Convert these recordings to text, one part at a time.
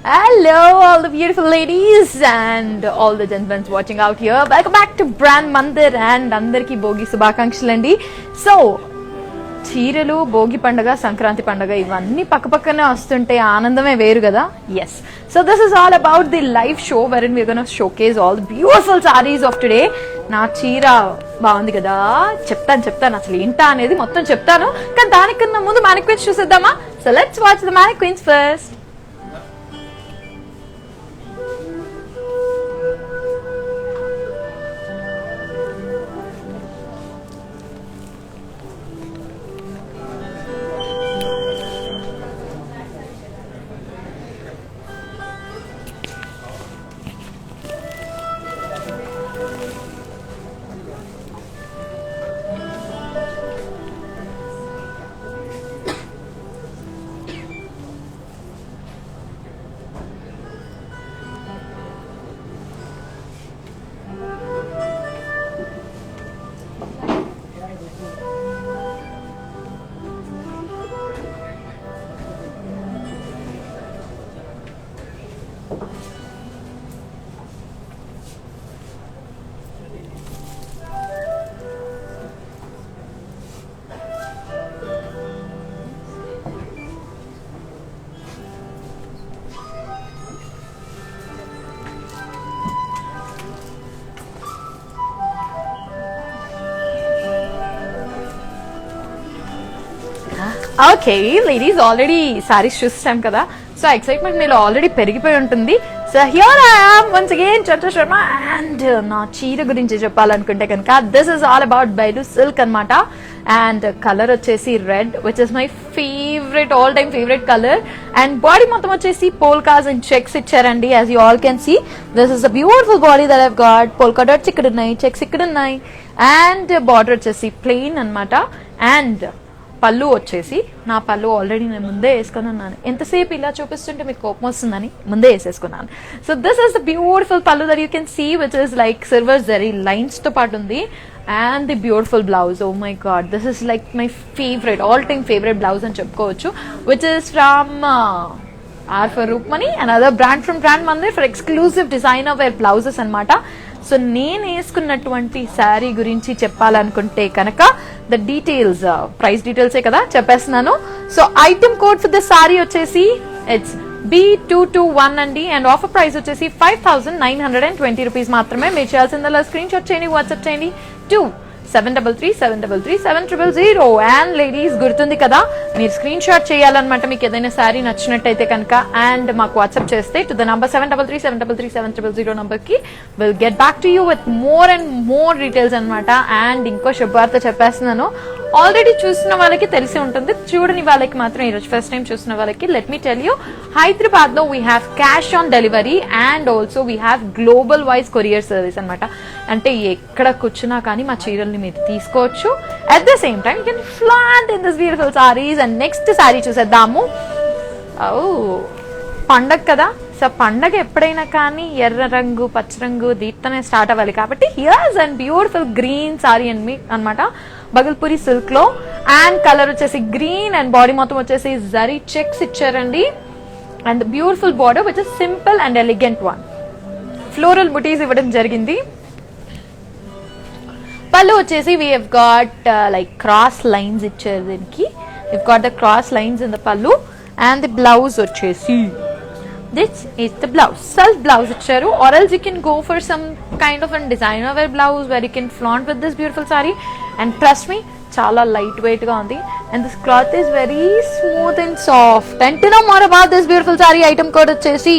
Hello, all the beautiful ladies and all the gentlemen watching out here. Welcome back to Brand Mandir and అందరికి Bhogi శుభాకాంక్షలండి. So చీరలు, భోగి పండుగ, సంక్రాంతి పండుగ ఇవన్నీ పక్కపక్కనే వస్తుంటే ఆనందమే వేరు కదా. Yes, so this is all about the live show where we are gonna showcase all the beautiful saris of today. నా చీర బాగుంది కదా, చెప్తాను అసలు ఏంటా అనేది మొత్తం చెప్తాను. కానీ దానికన్నా ముందు మ్యానిక్విన్స్ చూసేద్దామా? So let's watch the mannequins first. Okay ladies, already saris చూస్తాం కదా, సో ఎక్సైట్మెంట్ మీలో ఆల్రెడీ పెరిగిపోయి ఉంటుంది. So here I am once again Chandra Sharma and నా చీర గురించి చెప్పాలనుకుంటే కనుక దిస్ ఇస్ ఆల్ అబౌట్ బైలు సిల్క్ అనమాట. అండ్ కలర్ వచ్చేసి red which is my favourite, all time favourite colour. And body మొత్తం వచ్చేసి పోల్కాస్ అండ్ చెక్స్ ఇచ్చారండి. As you all can see this is the beautiful body that I've got. Polka dots ఇక్కడ ఉన్నాయి, checks ఇక్కడ ఉన్నాయి. And border వచ్చేసి plain అనమాట. And pallu వచ్చేసి, నా పళ్ళు ఆల్రెడీ నేను ముందే వేసుకుని ఉన్నాను. ఎంతసేపు ఇలా చూపిస్తుంటే మీకు కోపం వస్తుందని ముందే వేసేసుకున్నాను. So this is the beautiful pallu that you can see which is like silver zari lines తో పాటు ఉంది. And the beautiful blouse, oh my God, this is like my favourite, all time favourite blouse అని చెప్పుకోవచ్చు. Which is from or for Rukmini and other brand from brand Mandir for exclusive designer wear blouses అనమాట. So నేను వేసుకున్నటువంటి శారీ గురించి చెప్పాలనుకుంటే కనుక the details, price డీటెయిల్సే కదా చెప్పేస్తున్నాను. So item code for the sari వచ్చేసి ఇట్స్ B221 అండి. అండ్ ఆఫర్ ప్రైస్ వచ్చేసి 5,920 రూపీస్ మాత్రమే. మీరు చేయాల్సిందల్లా స్క్రీన్ షాట్ చేయండి, వాట్సాప్ చేయండి 2733733700. అండ్ లేడీస్ గుర్తుంది కదా, మీరు స్క్రీన్ షాట్ చేయాలన్నమాట మీకు ఏదైనా శారీ నచ్చినట్టయితే కనుక. అండ్ మాకు వాట్సాప్ చేస్తే టు ద నంబర్ 7333733700 నంబర్ కి will get back to you with more and more details అనమాట. అండ్ ఇంకో శుభవార్త చెప్పేస్తున్నాను, ఆల్రెడీ చూసిన వాళ్ళకి తెలిసి ఉంటుంది, చూడని వాళ్ళకి మాత్రం ఈరోజు ఫస్ట్ టైం చూసిన వాళ్ళకి let me tell you, Hyderabad లో we have cash on delivery and also we have global wise courier service అనమాట. అంటే ఎక్కడ కూర్చున్నా కానీ మా చీరల్ని మీరు తీసుకోవచ్చు. At the same time you can flaunt in this beautiful saris. And next sari చూసేద్దాము. పండగ కదా, సో పండగ ఎప్పుడైనా కానీ ఎర్ర రంగు, పచ్చ రంగు దీంతోనే స్టార్ట్ అవ్వాలి. కాబట్టి here's and beautiful green sari అనమాట, బగల్పూరి సిల్క్ లో. అండ్ కలర్ వచ్చేసి గ్రీన్ అండ్ బాడీ మొత్తం వచ్చేసి జరీ చెక్స్ ఇచ్చారండి. And beautiful border which is simple and elegant one, floral butis ఇవ్వడం జరిగింది. పళ్ళు వచ్చేసి we have got like cross lines ఇచ్చారు దీనికి. we've got the cross lines in the pallu. And the blouse వచ్చేసి this is the blouse, self blouse ఇచ్చారు. or else you can go for some kind of a designer wear blouse where you can flaunt with this beautiful saree. And trust me, చాలా light weight గా ఉంది. and this cloth is very smooth and soft. and to know more about this beautiful saree, item code వచ్చేసి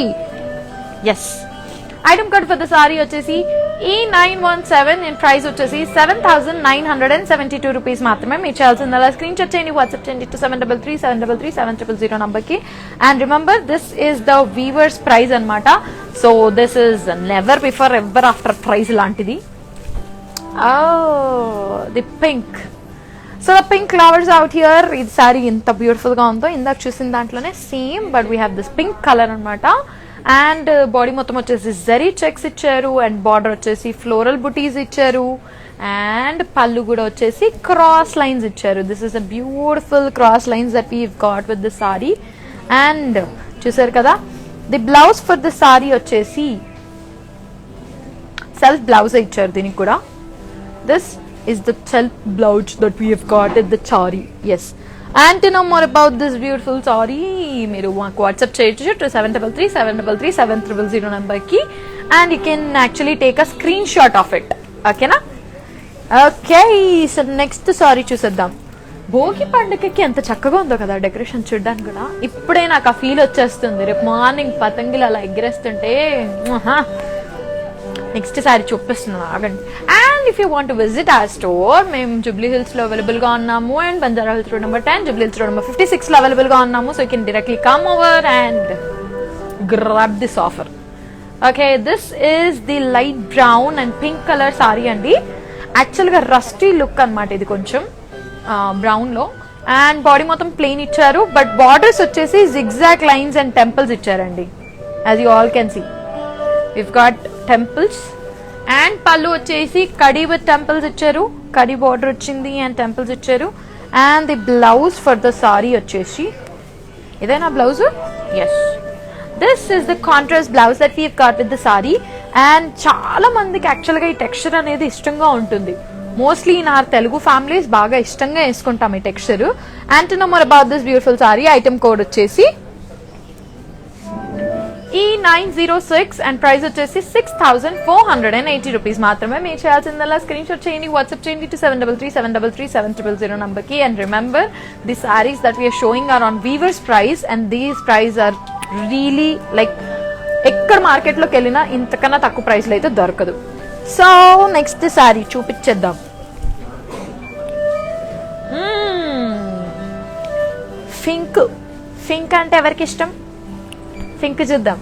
yes, item code for the saree వచ్చేసి E917 and price వచ్చేసి 7,972 rupees మాత్రమే. మీరు చేయాల్సిందల్లా screen shot చేయండి, WhatsApp చేయండి to 7333733700 number కి. And remember this is the weavers price అనమాట. So this is never before ever after price లాంటిది. The pink, so the pink flowers out here. ఇది సారీ ఎంత బ్యూటిఫుల్ గా ఉందో, ఇందాక చూసిన దాంట్లోనే same, but we have this pink colour అనమాట. అండ్ బాడీ మొత్తం వచ్చేసి జరీ చెక్స్ ఇచ్చారు. అండ్ బార్డర్ వచ్చేసి ఫ్లోరల్ బుటీస్ ఇచ్చారు. అండ్ పళ్ళు కూడా వచ్చేసి క్రాస్ లైన్స్ ఇచ్చారు. This is a beautiful cross lines that we got with this sorry. And చూసారు కదా, the blouse for the sari వచ్చేసి సెల్ఫ్ బ్లౌజ్ ఇచ్చారు దీనికి కూడా. This is the self blouse that we have got at the saree. Yes, and to know more about this beautiful saree మీరు మాకు WhatsApp చేయొచ్చు to 7333733700 number కి, and you can actually take a screenshot of it. ఓకేనా? Okay, so next sorry చూసేద్దాం. భోగి పండుగకి ఎంత చక్కగా ఉందో కదా డెకరేషన్ చూడడానికి కూడా. ఇప్పుడే నాకు ఆ ఫీల్ వచ్చేస్తుంది. రేపు మార్నింగ్ పతంగిలు అలా ఎగిరేస్తుంటే నెక్స్ట్ సారీ చూపిస్తున్నాను ఆగండి. And if you want to visit our store, మేము జూబ్లీ హిల్స్ లో అవైలబుల్ గా ఉన్నాము, and Banjara Hills road number 10, Jubilee Hills road number 56 లో అవైలబుల్ గా ఉన్నాము. So you can directly come over and grab this offer. Okay, this is the light brown and pink colour sari అండి. Actual గా rusty look అనమాట ఇది, కొంచెం brown లో. And body మొత్తం ప్లెయిన్ ఇచ్చారు, బట్ బార్డర్స్ వచ్చేసి జిగ్జాగ్ లైన్స్ అండ్ టెంపుల్స్ ఇచ్చారండి. As you all can see we've got temples, and pallu వచ్చేసి కడి విత్ టెంపుల్స్ ఇచ్చారు. కడి బార్డర్ వచ్చింది అండ్ టెంపుల్స్ ఇచ్చారు. And the blouse for the sari వచ్చేసి ఇదేనా blouse? Yes, this is the contrast blouse that we've got with the sari. And చాలా మందికి యాక్చువల్గా ఈ టెక్స్చర్ అనేది ఇష్టంగా ఉంటుంది. Mostly in our Telugu families బాగా ఇష్టంగా వేసుకుంటాం ఈ texture. And to know more about this beautiful sari, item code వచ్చేసి E906 అండ్ ప్రైస్ వచ్చేసి 6480 రూపీస్ మాత్రమే. మీరు చేయాల్సిందల్లా స్క్రీన్ షాట్ చేయండి, వాట్సాప్ చేయండి to 7333733700 నంబర్ కి. And remember, the saris that we are showing are on weavers price, and these price are really like ఎక్కడ market లోకి వెళ్ళినా ఇంతకన్నా తక్కువ ప్రైస్ లో అయితే దొరకదు. సో నెక్స్ట్ సారీ చూపించేద్దాం. పింక్ అంటే ఎవరికి ఇష్టం? పింక్ చూద్దాం.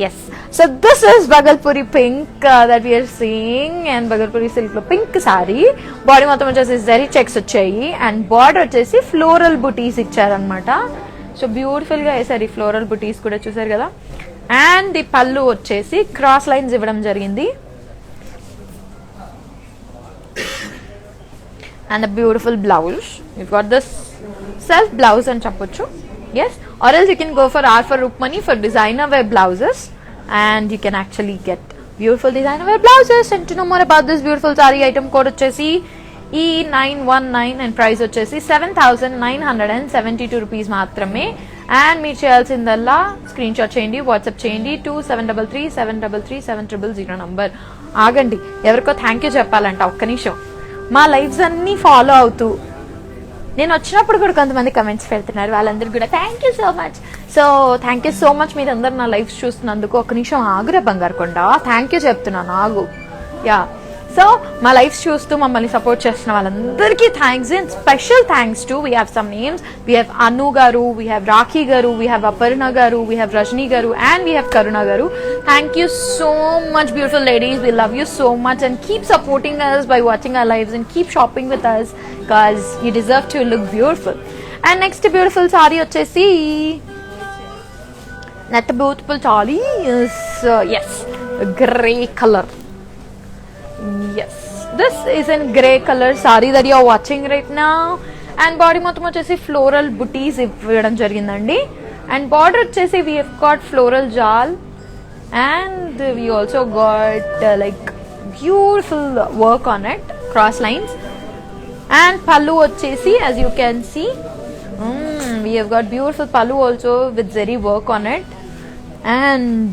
Yes, so this is Bhagalpuri pink that we are seeing, and Bhagalpuri silk లో పింక్ సారీ. బాడీ మొత్తం వచ్చేసి జరీ చెక్స్ వచ్చాయి, అండ్ బార్డర్ వచ్చేసి ఫ్లోరల్ బుటీస్ ఇచ్చారనమాట. సో బ్యూటిఫుల్ గా వేసారు ఈ ఫ్లోరల్ బుటీస్ కూడా, చూసారు కదా. అండ్ ది పళ్ళు వచ్చేసి క్రాస్ లైన్స్ ఇవ్వడం జరిగింది. And the beautiful blouse, you got this self blouse అని చెప్పొచ్చు. Yes, or else you can go for R for Rukmani for designer wear blouses, and you can actually get beautiful designer wear blouses. And to know more about this beautiful saree, item code వచ్చేసి E919 and price వచ్చేసి 7972 rupees మాత్రమే. And మీరు చేయాల్సిందల్లా screen shot చేయండి, WhatsApp చేయండి to 7333733700 number. ఆగండి, ఎవరికో thank you చెప్పాలంట, ఒక్క నిమిషం. మా లైవ్స్ అన్ని ఫాలో అవుతూ నేను వచ్చినప్పుడు కూడా కొంతమంది కమెంట్స్ పెడుతున్నారు, వాళ్ళందరూ కూడా thank you so much. So thank you so much, మీరందరూ నా లైవ్స్ చూస్తున్నందుకు. ఒక నిమిషం ఆగురా బంగారుకొండ, థ్యాంక్ యూ చెప్తున్నాను, ఆగు. యా, సో మా లైవ్స్ చూస్తూ మమ్మల్ని సపోర్ట్ చేస్తున్న వాళ్ళందరికీ thanks. And special thanks to, we have some names. We have Anu garu, we have Rakhi గారు, వీ హ్యావ్ అపర్ణ గారు, వీ హ్యావ్ రజనీ గారు, అండ్ వీ హ్యావ్ కరుణ గారు. Thank you so much beautiful ladies, we love you so much, and keep supporting us by watching our lives and keep shopping with us because you deserve to look beautiful. And next beautiful saree వచ్చేసి net beautiful saree is yes, grey color. Yes, this is in grey color saree that you are watching right now. And body మొత్తం వచ్చేసి floral booties ఇవ్వడం జరిగిందండి. And border వచ్చేసి we have got floral jal, and we also got like beautiful work on it, cross lines. And pallu వచ్చేసి as you can see, we have got beautiful pallu also with zari work on it, and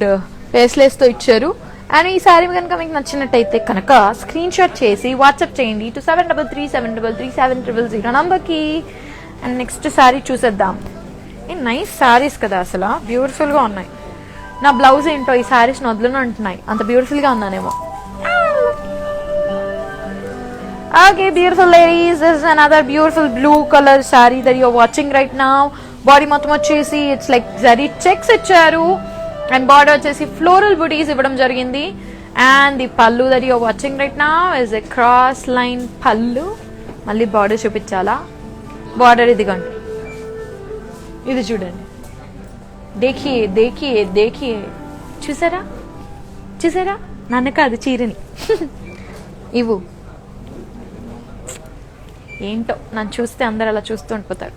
faceless తో ఇచ్చారు. And ఈ sorry కనుక మీకు నచ్చినట్టయితే కనుక screen shot చేసి WhatsApp చేయండి to 7333733700 నంబర్కి. అండ్ నెక్స్ట్ సారీ చూసేద్దాం. ఈ నైస్ సారీస్ కదా, అసలు బ్యూటిఫుల్గా ఉన్నాయి. నా బ్లౌజ్ ఏంటో ఈ సారీస్ వదులును అంటున్నాయి, అంత బ్యూటిఫుల్గా ఉన్నానేమో. Okay, beautiful ladies, this is another beautiful blue color saree that you're watching right now. Body మొత్తం వచ్చేసి it's like zari checks ఇచ్చారు, and border వచ్చేసి floral booties ఇవ్వడం జరిగింది. And the pallu that you're watching right now is a cross line pallu. మళ్ళీ border చూపించాలా? border ఇదిగోండి, ఇది చూడండి, देखिए देखिए देखिए, చూసారా చూసారా, నన్ను కాదు చీరని. ఇవ్వు ఏంటో నన్ను చూస్తే అందరు అలా చూస్తూ ఉండిపోతారు.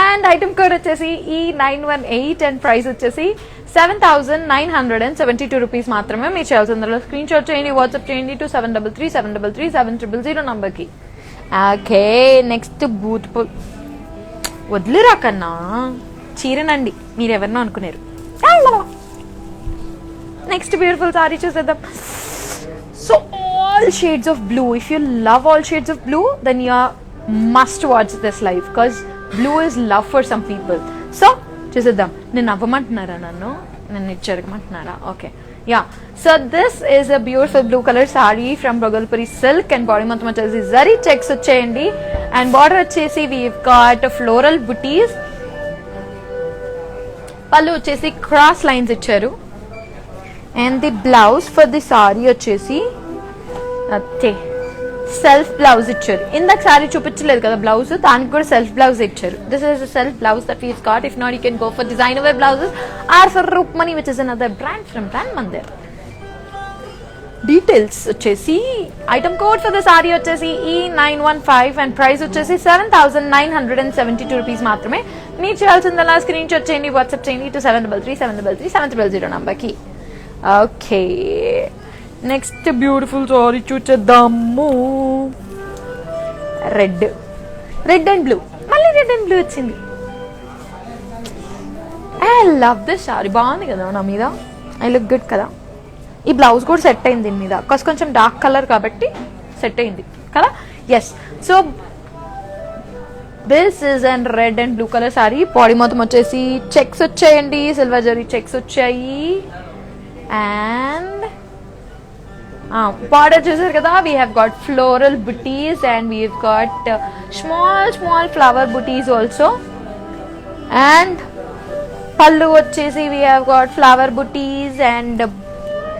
అండ్ ఐటమ్ కోడ్ వచ్చేసి E918 అండ్ ప్రైస్ వచ్చేసి 7,972 రూపీస్ మాత్రమే. మీరు చేయాల్సిందో స్క్రీన్ షాట్ చేయండి, వాట్సాప్ చేయండి టు 7337337000 నంబర్కి. ఓకే, నెక్స్ట్ బ్యూటిఫుల్ వదిలేరా కన్నా చీరనండి మీరు ఎవరినో అనుకున్నారు. నెక్స్ట్ బ్యూటిఫుల్ సారీ చూసేద్దాం. So all shades of blue. If you love all shades of blue, then you must watch this live because blue is love for some people. So చూసేద్దాం. నేను నవ్వమంటున్నారా, నన్ను జరగమంటున్నారా? Okay, yeah. So this is a beautiful blue colour sari from Bhagalpuri silk and body మొత్తం వచ్చేసి zari checks వచ్చేయండి. And border వచ్చేసి we've got floral butis. Pallu వచ్చేసి క్రాస్ లైన్స్ ఇచ్చారు. And the blouse for the sari వచ్చేసి అంతే సెల్ఫ్ బ్లౌజ్ ఇచ్చారు. ఇందాక సారీ చూపించలేదు కదా బ్లౌజ్, దానికి కూడా సెల్ఫ్ బ్లౌజ్ ఇచ్చారు. This is self blouse that we've got. If not you can go for designer wear blouses or for Roopmani which is another brand from brand Mandir. Details వచ్చేసి item code for the sari వచ్చేసి E915 and price వచ్చేసి 7,972 rupees మాత్రమే. మీరు చేయాల్సిందల్లా screen shot చేయండి, WhatsApp చేయండి to 7337337000 నంబర్కి. Okay, next beautiful sari చూచేద్దాము. రెడ్ అండ్ బ్లూ, మళ్ళీ రెడ్ అండ్ బ్లూ వచ్చింది. ఐ లవ్ దిస్ సారీ, బాగుంది కదా నా మీద. ఐ లుక్ గుడ్ కదా. ఈ బ్లౌజ్ కూడా సెట్ అయింది దీని మీద, కొంచెం డార్క్ కలర్ కాబట్టి సెట్ అయింది కదా. Yes, so this is and red and blue colour sari. Body మొత్తం వచ్చేసి చెక్స్ వచ్చాయండి, సిల్వర్ జరీ చెక్స్ వచ్చాయి. అండ్ బార్డర్ చూసారు కదా, we have got floral butis and we have got small flower butis also. And pallu వచ్చేసి we have got flower butis and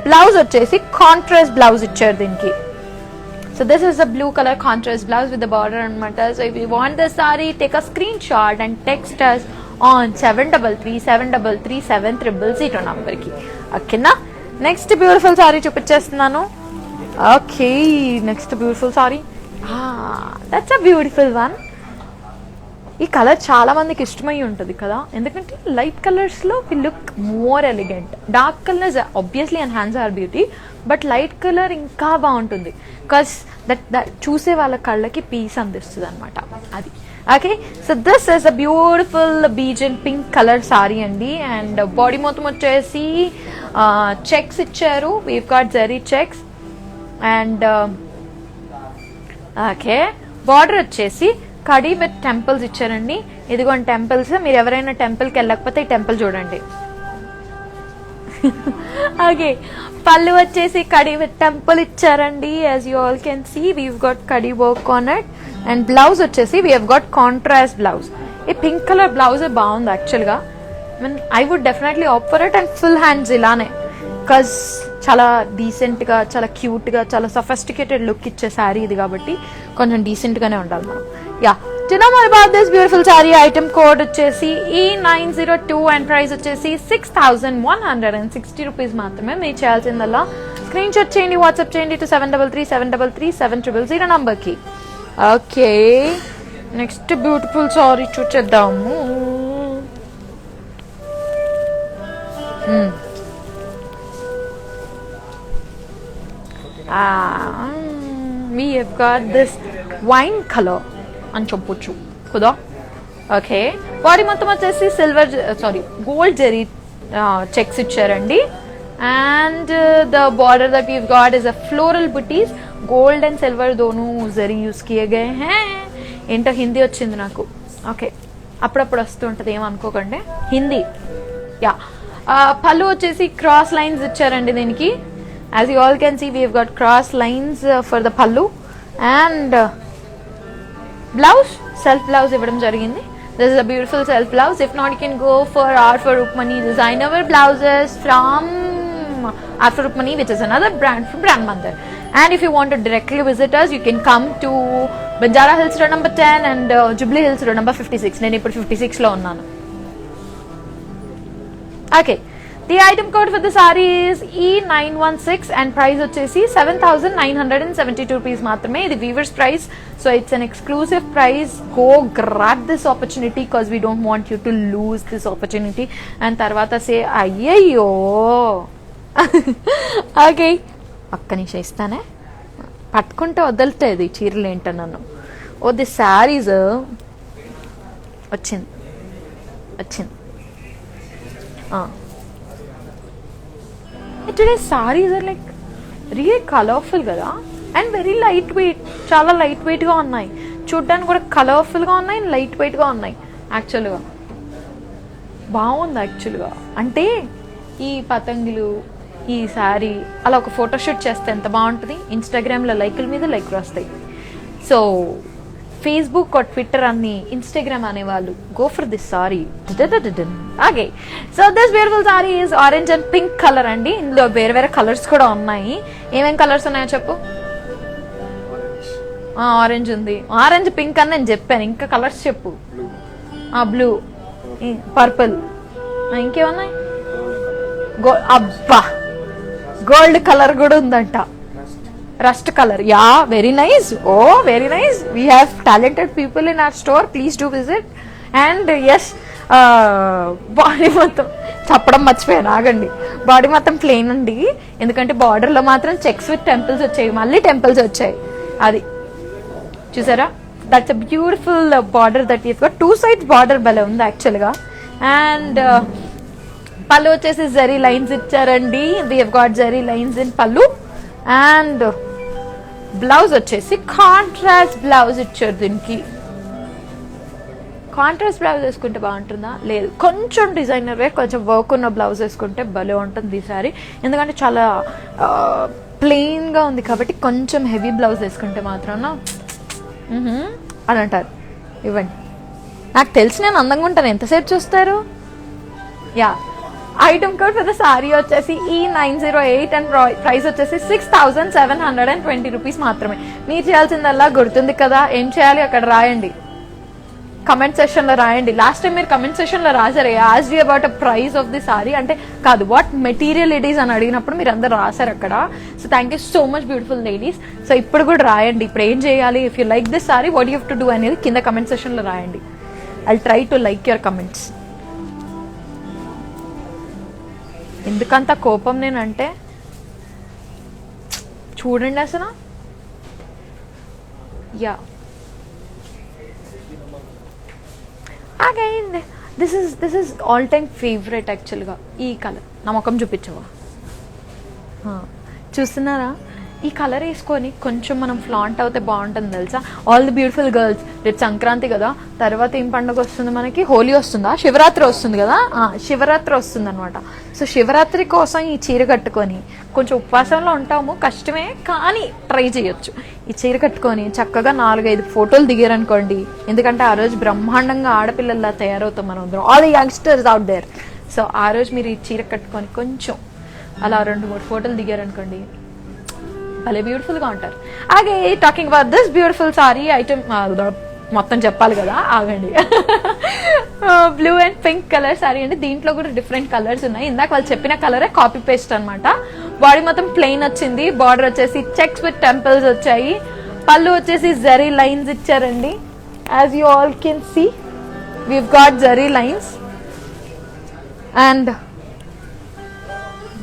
blouse వచ్చేసి contrast blouse ఇచ్చారు దీనికి. So this is the blue color contrast blouse with the border anamata. So if you want the saree, take a screenshot and text us on 7337337000 number ki. Okay na? Next beautiful saree chupichestunanu. Okay, next beautiful saree. That's a beautiful one. ఈ colour చాలా మందికి ఇష్టమై ఉంటుంది కదా, ఎందుకంటే light కలర్స్లో we look more elegant. Dark colours obviously enhance our beauty, but light colour ఇంకా బాగుంటుంది బికాస్ దట్ చూసే వాళ్ళ కళ్ళకి పీస్ అందిస్తుంది అనమాట అది. Okay, so this is a beautiful beige and pink colour sari అండి. అండ్ బాడీ మొత్తం వచ్చేసి చెక్స్ ఇచ్చారు, we've got zari checks. And okay, border వచ్చేసి కడీ విత్ టెంపుల్స్ ఇచ్చారండి. ఇదిగోండి టెంపుల్స్. మీరు ఎవరైనా టెంపుల్కి వెళ్ళకపోతే ఈ టెంపుల్ చూడండి. ఓకే, పళ్ళు వచ్చేసి కడీ విత్ టెంపుల్ ఇచ్చారండి. As you all can see we've got కడీ work on it. And blouse వచ్చేసి we have got contrast blouse. ఈ పింక్ కలర్ బ్లౌజ్ బాగుంది యాక్చువల్గా. I would definitely opt for it. And full hands ఇలానే, because చాలా డీసెంట్గా, చాలా క్యూట్గా, చాలా సఫిస్టికేటెడ్ లుక్ ఇచ్చే శారీ ఇది కాబట్టి కొంచెం డీసెంట్గానే ఉండాలి మనం. Yeah, to know more about this beautiful saree, item code వచ్చేసి E902 and price వచ్చేసి 6,160 రూపీస్ మాత్రమే. మీరు చేయాల్సిందల్లా స్క్రీన్ షాట్ చేయండి, వాట్సాప్ చేయండి టు 7337337000 నంబర్కి. ఓకే, నెక్స్ట్ బ్యూటిఫుల్ సారీ చూచేద్దాము. We have got this wine color అని చెప్పొచ్చు కదా. ఓకే, బాడీ మొత్తం వచ్చేసి గోల్డ్ జరీ చెక్స్ ఇచ్చారండి. And the border that you've got is a floral butis. Gold and silver దోనూ జరీ యూస్ కియే గए हैं. ఏంటో హిందీ వచ్చింది నాకు. ఓకే, అప్పుడప్పుడు వస్తూ ఉంటుంది, ఏమనుకోకండి. హిందీ. యా, పళ్ళు వచ్చేసి క్రాస్ లైన్స్ ఇచ్చారండి దీనికి. As you all can see we have got cross lines for the pallu. And blouse self blouse ఇవ్వడం జరిగింది. This is a beautiful self blouse. If not you can go for or for Roopmani designer wear blouses from or for Roopmani which is another brand from brand Mandir. And if you want to directly visit us, you can come to Banjara Hills Road number 10 and Jubilee Hills Road number 56. నేను ఇప్పుడు 56 లో ఉన్నాను. Okay, The item code for the saree is E916 and price వచ్చేసి 7,972 rupees మాత్రమే. ఇది weavers price, so it's an exclusive price. Go grab this opportunity because we don't want you to lose this opportunity. And తర్వాత say అయ్యయ్యో. Okay, ఒక్క నిమిషం ఇస్తానే, పట్టుకుంటే వదలుతుంది చీరలు ఏంటో నన్ను. ఓ ది శారీస్ వచ్చింది. Today saris are like real colourful కదా, అండ్ వెరీ లైట్ వెయిట్, చాలా లైట్ వెయిట్గా ఉన్నాయి. చూడ్డానికి కూడా కలర్ఫుల్గా ఉన్నాయి అండ్ లైట్ వెయిట్గా ఉన్నాయి. యాక్చువల్గా బాగుంది. యాక్చువల్గా అంటే ఈ పతంగులు, ఈ శారీ అలా ఒక ఫోటోషూట్ చేస్తే ఎంత బాగుంటుంది. ఇన్స్టాగ్రామ్లో లైకుల మీద లైకులు వస్తాయి. సో ఫేస్బుక్ or ట్విట్టర్ అన్ని ఇన్స్టాగ్రామ్ అనేవాళ్ళు go for this sorry. Okay, so this beautiful sorry is orange and pink colour అండి. ఇందులో వేరే వేరే కలర్స్ కూడా ఉన్నాయి. ఏమేం కలర్స్ ఉన్నాయో చెప్పు. ఆరెంజ్ ఉంది, ఆరెంజ్ పింక్ అని నేను చెప్పాను. ఇంకా కలర్స్ చెప్పు. బ్లూ, పర్పుల్, ఇంకేమున్నాయి? అబ్బా, గోల్డ్ కలర్ కూడా ఉందంట. Rust color, yeah, very nice. Oh, very nice. We have talented people in our store. Please do visit. And yes, body మొత్తం చెప్పడం మర్చిపోయాను, ఆగండి. బాడీ మొత్తం ప్లెయిన్ అండి, ఎందుకంటే బార్డర్లో మాత్రం చెక్స్ విత్ టెంపుల్స్ వచ్చాయి, మళ్ళీ టెంపుల్స్ వచ్చాయి. అది చూసారా, that's a beautiful border that is got. 2 sides border భలే ఉంది యాక్చువల్గా. అండ్ పళ్ళు వచ్చేసి జరీ లైన్స్ ఇచ్చారండి. We have got zari lines in pallu. And blouse వచ్చేసి కాంట్రాస్ట్ బ్లౌజ్ ఇచ్చారు. దీనికి కాంట్రాస్ట్ బ్లౌజ్ వేసుకుంటే బాగుంటుందా? లేదు, కొంచెం డిజైనర్ వే, కొంచెం వర్క్ ఉన్న బ్లౌజ్ వేసుకుంటే భలే ఉంటుంది ఈసారి. ఎందుకంటే చాలా ప్లెయిన్గా ఉంది కాబట్టి కొంచెం హెవీ బ్లౌజ్ వేసుకుంటే మాత్రం అని అంటారు. ఇవ్వండి, నాకు తెలిసి నేను అందంగా ఉంటాను. ఎంతసేపు చూస్తారు? Yeah, item code for the sari వచ్చేసి E908 అండ్ ప్రైస్ వచ్చేసి 6,720 rupees మాత్రమే. మీరు చేయాల్సిందల్లా గుర్తుంది కదా, ఏం చేయాలి అక్కడ రాయండి, కమెంట్ సెషన్ లో రాయండి. లాస్ట్ టైం మీరు కమెంట్ సెషన్ లో రాశారు as you about a price of the sorry, అంటే కాదు వాట్ మెటీరియల్ ఇట్ ఈస్ అని అడిగినప్పుడు మీరు అందరు రాశారు అక్కడ. So thank you so much beautiful ladies. So ఇప్పుడు కూడా రాయండి, ఇప్పుడు ఏం చేయాలి, if you like this sorry what you have to do అనేది కింద కమెంట్ సెషన్ లో రాయండి. I try to like your comments. ఎందుకంత కోపం నేనంటే చూడండి అసలు. Yeah, this is all time favourite యాక్చువల్గా. ఈ కలర్ నా ముఖం చూపించవా? చూస్తున్నారా, ఈ కలర్ వేసుకొని కొంచెం మనం ఫ్లాంట్ అవుతే బాగుంటుంది తెలుసా. ఆల్ ది బ్యూటిఫుల్ గర్ల్స్, రేపు సంక్రాంతి కదా, తర్వాత ఏం పండుగ వస్తుంది మనకి? హోలీ వస్తుందా? శివరాత్రి వస్తుంది కదా, శివరాత్రి వస్తుంది అనమాట. సో శివరాత్రి కోసం ఈ చీర కట్టుకొని, కొంచెం ఉపవాసంలో ఉంటాము, కష్టమే కానీ ట్రై చేయొచ్చు. ఈ చీర కట్టుకొని చక్కగా 4-5 ఫోటోలు దిగారనుకోండి, ఎందుకంటే ఆ రోజు బ్రహ్మాండంగా ఆడపిల్లల్లా తయారవుతాం మనం అందరం, all the youngsters out there. So ఆ రోజు మీరు ఈ చీర కట్టుకొని కొంచెం అలా 2-3 ఫోటోలు దిగారనుకోండి, భలే బ్యూటిఫుల్గా ఉంటారు. అలాగే talking about this beautiful sari item మొత్తం చెప్పాలి కదా, ఆగండి. Blue and pink colour sari అండి. దీంట్లో కూడా డిఫరెంట్ కలర్స్ ఉన్నాయి. ఇందాక వాళ్ళు చెప్పిన కలరే కాపీ పేస్ట్ అనమాట. బాడీ మొత్తం ప్లెయిన్ వచ్చింది, బార్డర్ వచ్చేసి చెక్స్ విత్ టెంపుల్స్ వచ్చాయి, పళ్ళు వచ్చేసి జరీ లైన్స్ ఇచ్చారండి. As you all can see we've got zari lines. And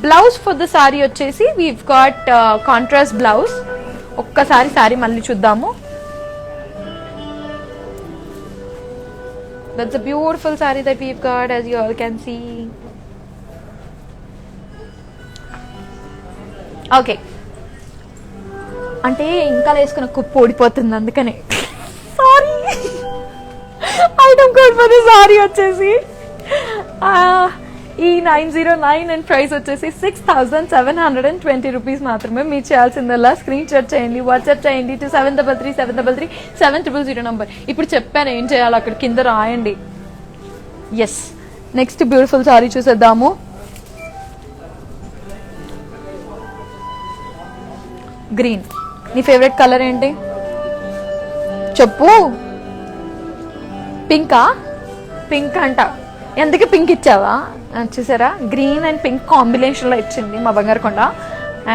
blouse for the sari వచ్చేసి వీవ్ గాట్ కాంట్రాస్ట్ బ్లౌజ్. ఒక్కసారి సారీ మళ్ళీ చూద్దాము. That's a beautiful saree that we've got, as you all can see. Okay. అంటే ఇంకా వేసుకున్న కుప్పు ఓడిపోతుంది అందుకనే. Sorry, item code for the sari వచ్చేసి E909 అండ్ ప్రైస్ వచ్చేసి 6,720 rupees మాత్రమే. మీరు చేయాల్సిందల్లా స్క్రీన్ షాట్ చేయండి, వాట్సాప్ చేయండి టు 73333700 నంబర్. ఇప్పుడు చెప్పాను ఏం చేయాలి, అక్కడ కింద రాయండి. ఎస్, నెక్స్ట్ బ్యూటిఫుల్ సారీ చూసేద్దాము. గ్రీన్. నీ ఫేవరెట్ కలర్ ఏంటి చెప్పు? పింకా? పింక్ అంట. ఎందుకు పింక్ ఇచ్చావా? చూసారా, గ్రీన్ అండ్ పింక్ కాంబినేషన్లో ఇచ్చింది మా బంగారు కొండ.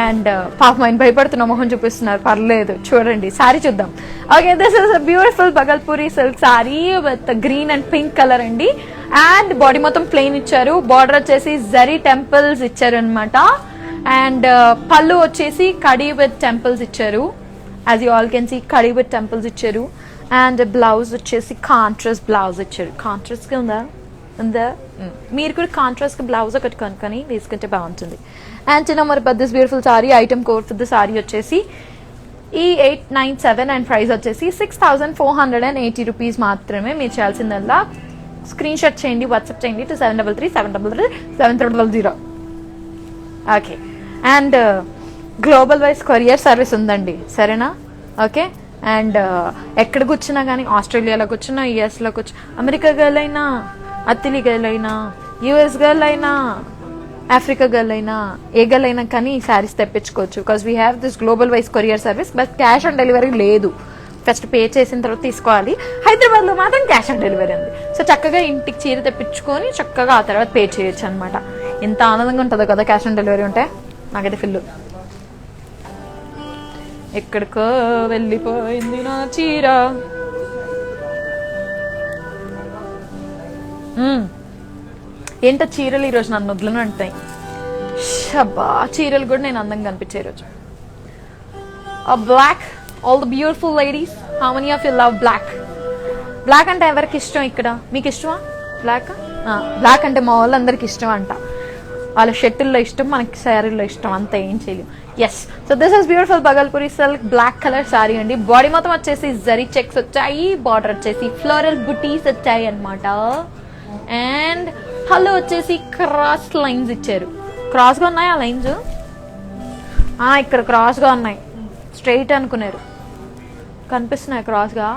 అండ్ పాప ఆయన భయపడుతున్న మొహం చూపిస్తున్నారు, పర్లేదు చూడండి. సారీ చూద్దాం. Okay, this is a beautiful Bhagalpuri silk sari with green and pink colour అండి. అండ్ బాడీ మొత్తం ప్లెయిన్ ఇచ్చారు, బార్డర్ వచ్చేసి జరీ టెంపుల్స్ ఇచ్చారు అనమాట. అండ్ పళ్ళు వచ్చేసి కడీ విత్ టెంపుల్స్ ఇచ్చారు. As you all can see కడీ విత్ టెంపుల్స్ ఇచ్చారు. అండ్ బ్లౌజ్ వచ్చేసి కాంట్రాస్ట్ బ్లౌజ్ ఇచ్చారు. కాంట్రాస్ట్గా ఉందా? మీరు కూడా కాంట్రాస్ట్ బ్లౌజ్ ఒకటి కొనుక్కొని వేసుకుంటే బాగుంటుంది. అండ్ చిన్న but this beautiful sari item code for the sari వచ్చేసి E897 అండ్ ప్రైస్ వచ్చేసి 6480 రూపీస్ మాత్రమే. మీరు చేయాల్సిందల్లా స్క్రీన్ షాట్ చేయండి, వాట్సాప్ చేయండి to 7337337300. Okay, and global wise courier service ఉందండి, సరేనా? ఓకే, అండ్ ఎక్కడ కూర్చున్నా కానీ, ఆస్ట్రేలియాలో కూర్చున్నా, యుఎస్లో కూర్చున్నా, అమెరికా గర్ల్ అయినా, అత్తిలి గర్ల్ అయినా, యుఎస్ గర్ల్ అయినా, ఆఫ్రికా గర్ల్ అయినా, ఏ గర్ల్ అయినా కానీ ఈ శారీస్ తెప్పించుకోవచ్చు. Because we have this global wise courier service. But cash on delivery లేదు, ఫస్ట్ పే చేసిన తర్వాత తీసుకోవాలి. హైదరాబాద్లో మాత్రం క్యాష్ ఆన్ డెలివరీ ఉంది. సో చక్కగా ఇంటికి చీర తెప్పించుకొని చక్కగా ఆ తర్వాత పే చేయొచ్చు అనమాట. ఎంత ఆనందంగా ఉంటుందో కదా క్యాష్ ఆన్ డెలివరీ ఉంటే. నాకైతే ఫిల్ ఎక్కడికో వెళ్ళిపోయింది నా చీర. ఏంటో చీరలు ఈరోజు నన్ను వదలను అంటాయి. షబ్బా, చీరలు కూడా నేను అందంగా కనిపించే రోజు. Black, all the beautiful ladies, how many of you love black? Black అంటే ఎవరికి ఇష్టం ఇక్కడ? మీకు ఇష్టమా బ్లాక్? బ్లాక్ అంటే మా వాళ్ళందరికి ఇష్టం అంట. వాళ్ళ షర్టుల్లో ఇష్టం, మనకి శారీల్లో ఇష్టం, అంతా ఏం చేయలేం. Yes, so this is beautiful Bhagalpuri silk black colour sari అండి. బాడీ మొత్తం వచ్చేసి జరీ చెక్స్ వచ్చాయి, బార్డర్ వచ్చేసి ఫ్లోరల్ బుటీస్ వచ్చాయి అనమాట. అండ్ హలో వచ్చేసి క్రాస్ లైన్స్ ఇచ్చారు. క్రాస్గా ఉన్నాయి ఆ లైన్స్, ఇక్కడ క్రాస్గా ఉన్నాయి. స్ట్రైట్ అనుకున్నారు, కనిపిస్తున్నాయి క్రాస్గా.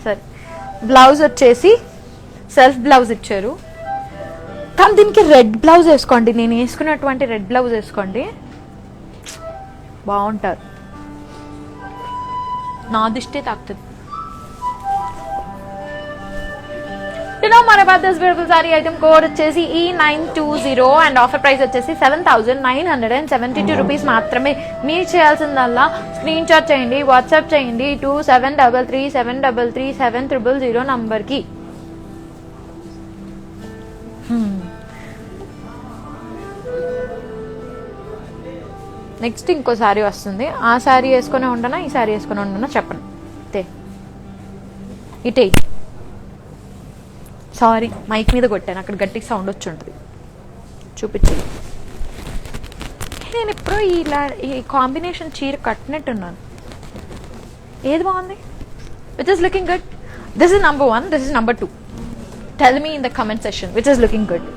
సరే, బ్లౌజ్ వచ్చేసి సెల్ఫ్ బ్లౌజ్ ఇచ్చారు. కానీ దీనికి రెడ్ బ్లౌజ్ వేసుకోండి, నేను వేసుకున్నటువంటి రెడ్ బ్లౌజ్ వేసుకోండి, బాగుంటారు. నా దిష్టే తాకుతుంది. మన this beautiful saree item code వచ్చేసి E920 అండ్ ఆఫర్ ప్రైస్ వచ్చేసి 7972 రూపీస్ మాత్రమే. మీరు చేయాల్సిందల్లా స్క్రీన్ షాట్ చేయండి, వాట్సాప్ చేయండి 2733733700 నంబర్కి. నెక్స్ట్ ఇంకో శారీ వస్తుంది. ఆ శారీ వేసుకొని ఉండనా, ఈ శారీ వేసుకొని ఉండనా చెప్పండి. ఇటే సారీ, మైక్ మీద కొట్టాను, అక్కడ గట్టిగా సౌండ్ వచ్చి ఉంటుంది. చూపించండి. నేను ఎప్పుడో ఈ కాంబినేషన్ చీర కట్టినట్టున్నాను. ఏది బాగుంది? Which is looking good? This is number 1, this is number 2. Tell me in the comment session which is looking good.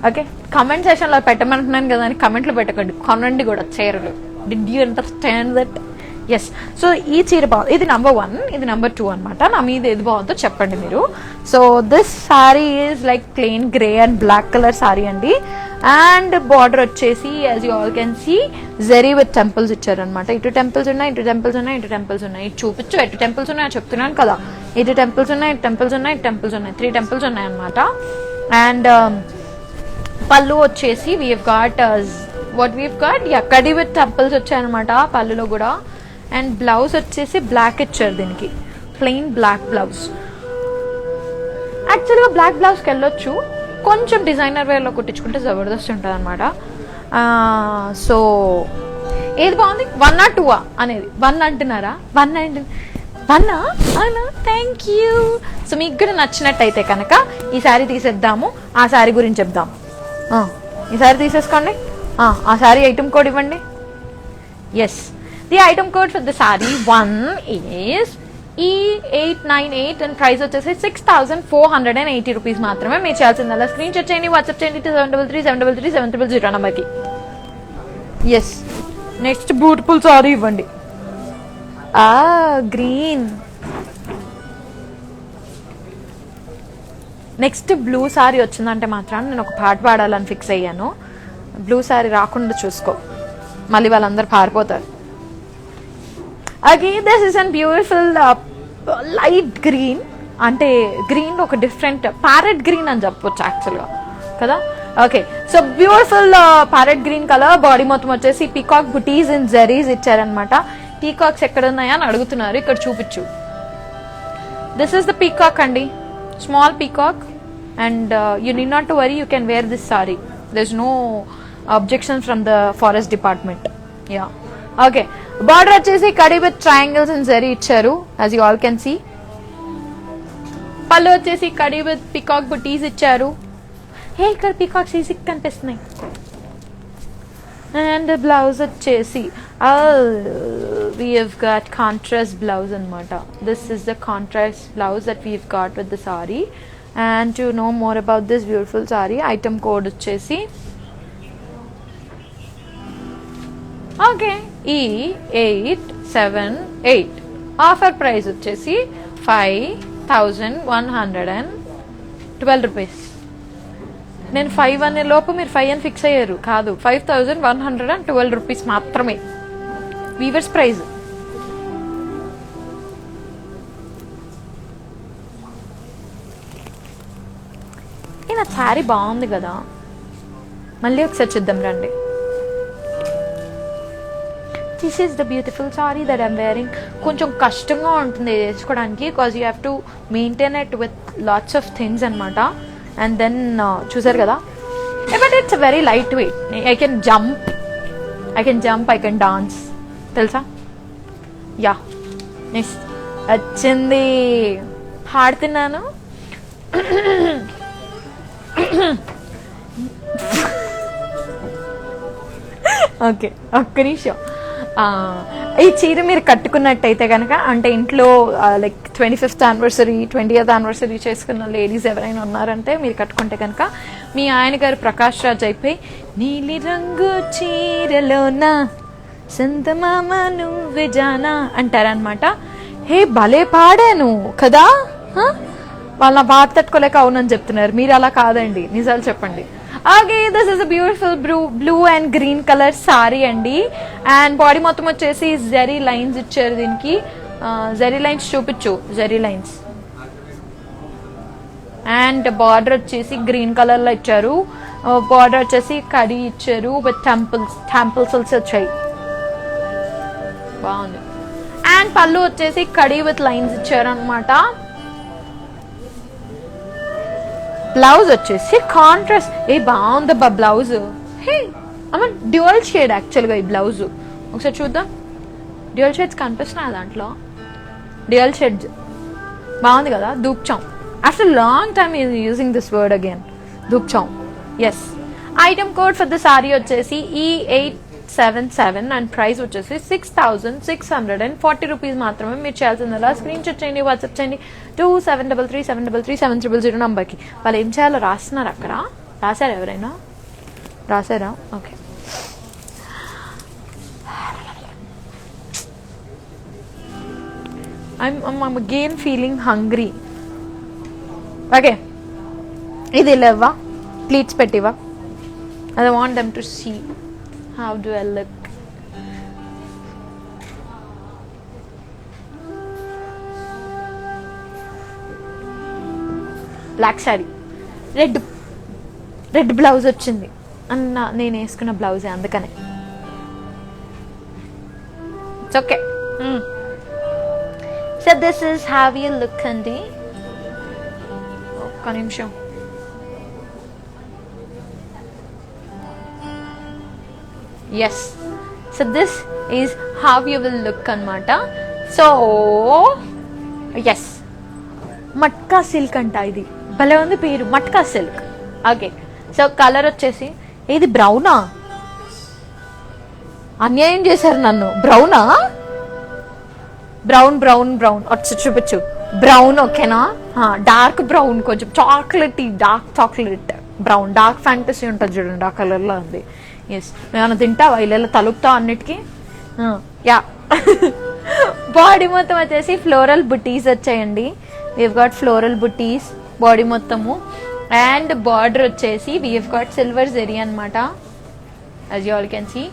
Okay, comment సెషన్లో పెట్టమంటున్నాను కదా అని కమెంట్లో పెట్టకండి, కొనండి కూడా చీరలు. Did you understand that? Yes, so ఈ చీర బాగుంది. ఇది number 1, ఇది number 2 అనమాట. నా మీద ఏది బాగుందో చెప్పండి మీరు. So this sari is like plain grey and black colour sari అండి. అండ్ బార్డర్ వచ్చేసి as you all can see zari with temples ఇచ్చారనమాట. ఇటు టెంపుల్స్ ఉన్నాయి, ఇటు టెంపుల్స్ ఉన్నాయి, ఇటు టెంపుల్స్ ఉన్నాయి. ఇటు చూపించు, ఎటు టెంపుల్స్ ఉన్నాయి చెప్తున్నాను కదా. ఇటు టెంపుల్స్ ఉన్నాయి, ఇటు టెంపుల్స్ ఉన్నాయి, ఇటు టెంపుల్స్ ఉన్నాయి. 3 టెంపుల్స్ ఉన్నాయి అనమాట. అండ్ పళ్ళు వచ్చేసి వీవ్ గాట్ కడి విత్ టెంపుల్స్ వచ్చాయన్నమాట పళ్ళులో కూడా. అండ్ బ్లౌజ్ వచ్చేసి బ్లాక్ ఇచ్చారు, దీనికి ప్లెయిన్ బ్లాక్ బ్లౌజ్. యాక్చువల్గా బ్లాక్ బ్లౌజ్కి వెళ్ళొచ్చు, కొంచెం డిజైనర్ వేర్లో కుట్టించుకుంటే జబర్దస్త్ ఉంటుంది అనమాట. సో ఏది బాగుంది? 1 or 2 అనేది? 1 అంటున్నారా? 1 అవునా, థ్యాంక్ యూ. సో మీకు కూడా నచ్చినట్టయితే కనుక ఈ శారీ తీసేద్దాము, ఆ శారీ గురించి చెప్దాము. ఈ శారీ తీసేసుకోండి, ఆ శారీ ఐటమ్ కోడ్ ఇవ్వండి. Yes, the item code for the sari 1 is E898 and price వచ్చేసి 6480 రూపీస్ మాత్రమే. మీరు చేయాల్సిందల్లా స్క్రీన్ షాట్ చేయండి, వాట్సాప్ చేయండి 7337337300 నెంబర్కి. ఎస్, నెక్స్ట్ బ్యూటిఫుల్ సారీ ఇవ్వండి. గ్రీన్. నెక్స్ట్ బ్లూ సారీ వచ్చిందంటే మాత్రం నేను ఒక పాట పాడాలని ఫిక్స్ అయ్యాను. బ్లూ సారీ రాకుండా చూసుకో, మళ్ళీ వాళ్ళందరూ పారిపోతారు. Okay, this is a beautiful light green అంటే గ్రీన్ ఒక డిఫరెంట్ ప్యారెట్ గ్రీన్ అని చెప్పొచ్చు యాక్చువల్గా కదా. Okay, so beautiful parrot green colour. Body మొత్తం వచ్చేసి పీకాక్ బుటీస్ ఇన్ జరీస్ ఇచ్చారనమాట. పీకాక్స్ ఎక్కడ ఉన్నాయా అని అడుగుతున్నారు, ఇక్కడ చూపించు. దిస్ ఇస్ ద పీకాక్ అండి, small peacock. And you need not to worry, you can wear this sari. There is no objection from the forest department. Yeah, okay. Border వచ్చేసి కడీ విత్ ట్రయాంగిల్స్ ఇన్ జరీ ఇచ్చారు, as you all can see. Pallu వచ్చేసి కడీ with peacock butis ఇచ్చారు. Hey, ఇక్కడ peacocks easy కనిపిస్తున్నాయి. And blouse వచ్చేసి we have got contrast blouse anamata. This is the contrast blouse that we've got with the saree. And to know more about this beautiful saree, item code vachesi okay E878. Offer price vachesi 5112 rupees. నేను 5 అనే లోపు మీరు 5 అని fix అయ్యారు, కాదు 5112 rupees మాత్రమే weavers praise. నా శారీ బాగుంది కదా, మళ్ళీ ఒకసారి చూద్దాం రండి. This is the beautiful sorry that I'm wearing. కొంచెం కష్టంగా ఉంటుంది వేసుకోవడానికి, because you have to maintain it with lots of things అనమాట. అండ్ దెన్ చూసారు కదా, but it's very light weight. I can jump, I can dance, తెలుసా? Yeah, next వచ్చింది, పాడుతున్నాను. Okay, ఒక్క నిమిషం. ఈ చీర మీరు కట్టుకున్నట్టయితే కనుక, అంటే ఇంట్లో like 25th anniversary 20th anniversary చేసుకున్న లేడీస్ ఎవరైనా ఉన్నారంటే మీరు కట్టుకుంటే కనుక మీ ఆయన గారు ప్రకాష్ రాజ్ అయిపోయి నీలి రంగు చీరలోన సంతమామ నువ్వే జానా అంటారనమాట. హే, భలే పాడాను కదా. వాళ్ళ పాట తట్టుకోలేక అవునని చెప్తున్నారు, మీరు అలా కాదండి, నిజాలు చెప్పండి. Okay, this is a beautiful blue and green colour sari అండి. అండ్ బాడీ మొత్తం వచ్చేసి జరీ లైన్స్ ఇచ్చారు దీనికి. జరీ లైన్స్ చూపించు, జరీ లైన్స్. అండ్ బార్డర్ వచ్చేసి గ్రీన్ కలర్ లో ఇచ్చారు. బార్డర్ వచ్చేసి కడి ఇచ్చారు విత్ టెంపుల్స్ వచ్చాయి, బాగుంది. అండ్ పళ్ళు వచ్చేసి కడి విత్ లైన్స్ ఇచ్చారు అనమాట. బ్లౌజ్ వచ్చేసి కాంట్రాస్ట్. బాగుందబ్బా బ్లౌజ్. హే అమ్మ, డ్యూయల్ షేడ్ యాక్చువల్గా ఈ బ్లౌజ్. ఒకసారి చూద్దాం, డ్యూయల్ షేడ్స్ కనిపిస్తున్నాయి దాంట్లో. డ్యూయల్ షేడ్స్ బాగుంది కదా. దూప్చాం, after long time using this word again, దూప్చాం. Yes, item code for the sari వచ్చేసి E877 అండ్ ప్రైస్ వచ్చేసి 6640 రూపీస్ మాత్రమే. మీరు చేయాల్సిందలా స్క్రీన్ షాట్ చేయండి, వాట్సాప్ చేయండి 2733733700 నంబర్కి. వాళ్ళు ఏం చేయాలో రాస్తున్నారు అక్కడ. రాశారా, ఎవరైనా రాశారా? Okay, I'm again feeling hungry. Okay, ఇది లేవా, ప్లీట్స్ పెట్టివా. I want them to see how do I look. Black sari, red blouse వచ్చింది అన్న, నేను వేసుకున్న బ్లౌజే అందుకనే. It's okay. So this is have you look అండి. ఒక్క నిమిషం. Yes, so this is how you will look అనమాట. సో ఎస్, మట్కా సిల్క్ అంట, ఇది భలే ఉంది పేరు, matka silk. Okay, so colour వచ్చేసి ఇది బ్రౌనా. అన్యాయం చేశారు నన్ను. బ్రౌనా, బ్రౌన్ బ్రౌన్ బ్రౌన్ వచ్చి చూపించు. బ్రౌన్ ఓకేనా? డార్క్ బ్రౌన్, కొంచెం chocolate, dark chocolate brown, dark fantasy ఉంటుంది చూడండి, ఆ కలర్లో ఉంది. ఎస్, ఏమైనా తింటావా ఇలా తలుపుతావు అన్నిటికీ? యా. బాడీ మొత్తం వచ్చేసి ఫ్లోరల్ బుటీస్ వచ్చాయండి. We've got floral butis body మొత్తము. అండ్ బార్డర్ వచ్చేసి వీవ్ గాట్ సిల్వర్ జెరీ అనమాట, as you all can see.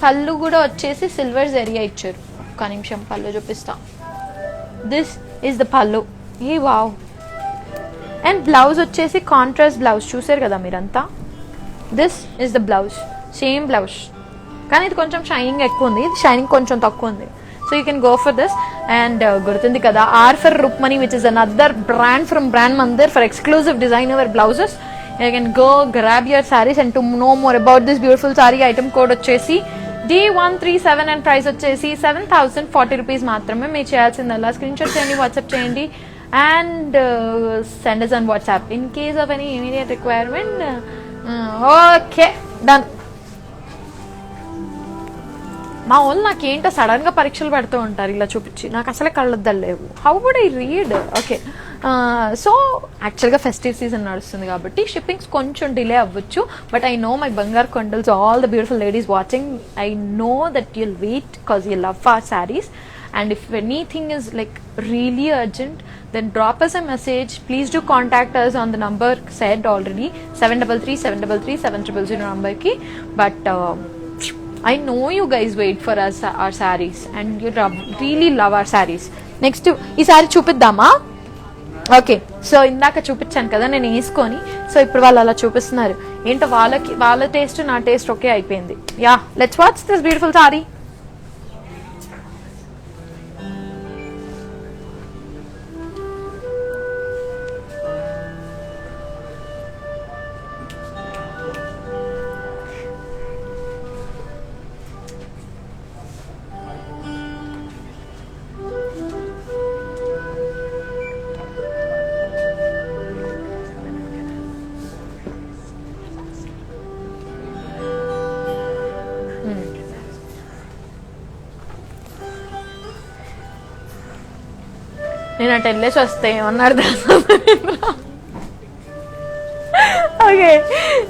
Pallu కూడా వచ్చేసి సిల్వర్ జెరియా ఇచ్చారు. ఒక్క నిమిషం పళ్ళు చూపిస్తా. దిస్ ఈస్ ద పళ్ళు. ఏ వావ్. అండ్ బ్లౌజ్ వచ్చేసి కాంట్రాస్ట్ బ్లౌజ్ చూసారు కదా మీరంతా. This is the blouse, same blouse, కానీ ఇది కొంచెం షైనింగ్ ఎక్కువ ఉంది, ఇది షైనింగ్ కొంచెం తక్కువ ఉంది. So you can go for this. And గుర్తుంది కదా R for Rukmini, which is another brand from brand Mandir for exclusive designer wear blouses. You can go grab your saris. And to know more about this beautiful sari, item code వచ్చేసి D137 and price వచ్చేసి 7,040 rupees మాత్రమే. మీరు చేయాల్సిందల్లా screen shot చేయండి, WhatsApp చేయండి and send us on WhatsApp in case of any immediate requirement. Okay, done. మా వాళ్ళు నాకేంటో సడన్గా పరీక్షలు పెడుతూ ఉంటారు ఇలా చూపించి, నాకు అసలే కళ్ళద్దాలు లేవు. How would I read? Okay, so యాక్చువల్గా ఫెస్టివ్ సీజన్ నడుస్తుంది కాబట్టి షిప్పింగ్స్ కొంచెం డిలే అవ్వచ్చు. బట్ ఐ నో మై బంగారు కొండల్స్, all the beautiful ladies watching, I know that you'll wait because you love our saris. And if anything is like really urgent, then drop us a message. Please do contact us on the number said already, 733-733-700 number ki. But I know you guys wait for us, our sarees, and you really love our sarees. Next ee saree chupiddama. Okay, so ఇందాక చూపించాను కదా నేను వేసుకొని, so ఇప్పుడు వాళ్ళు అలా చూపిస్తున్నారు. ఏంటో వాళ్ళ టేస్ట్ నా టేస్ట్ ఒకే అయిపోయింది. Yeah, let's watch this beautiful sorry. నేను అటు వెళ్ళేసి వస్తే ఏమన్నాడు okay,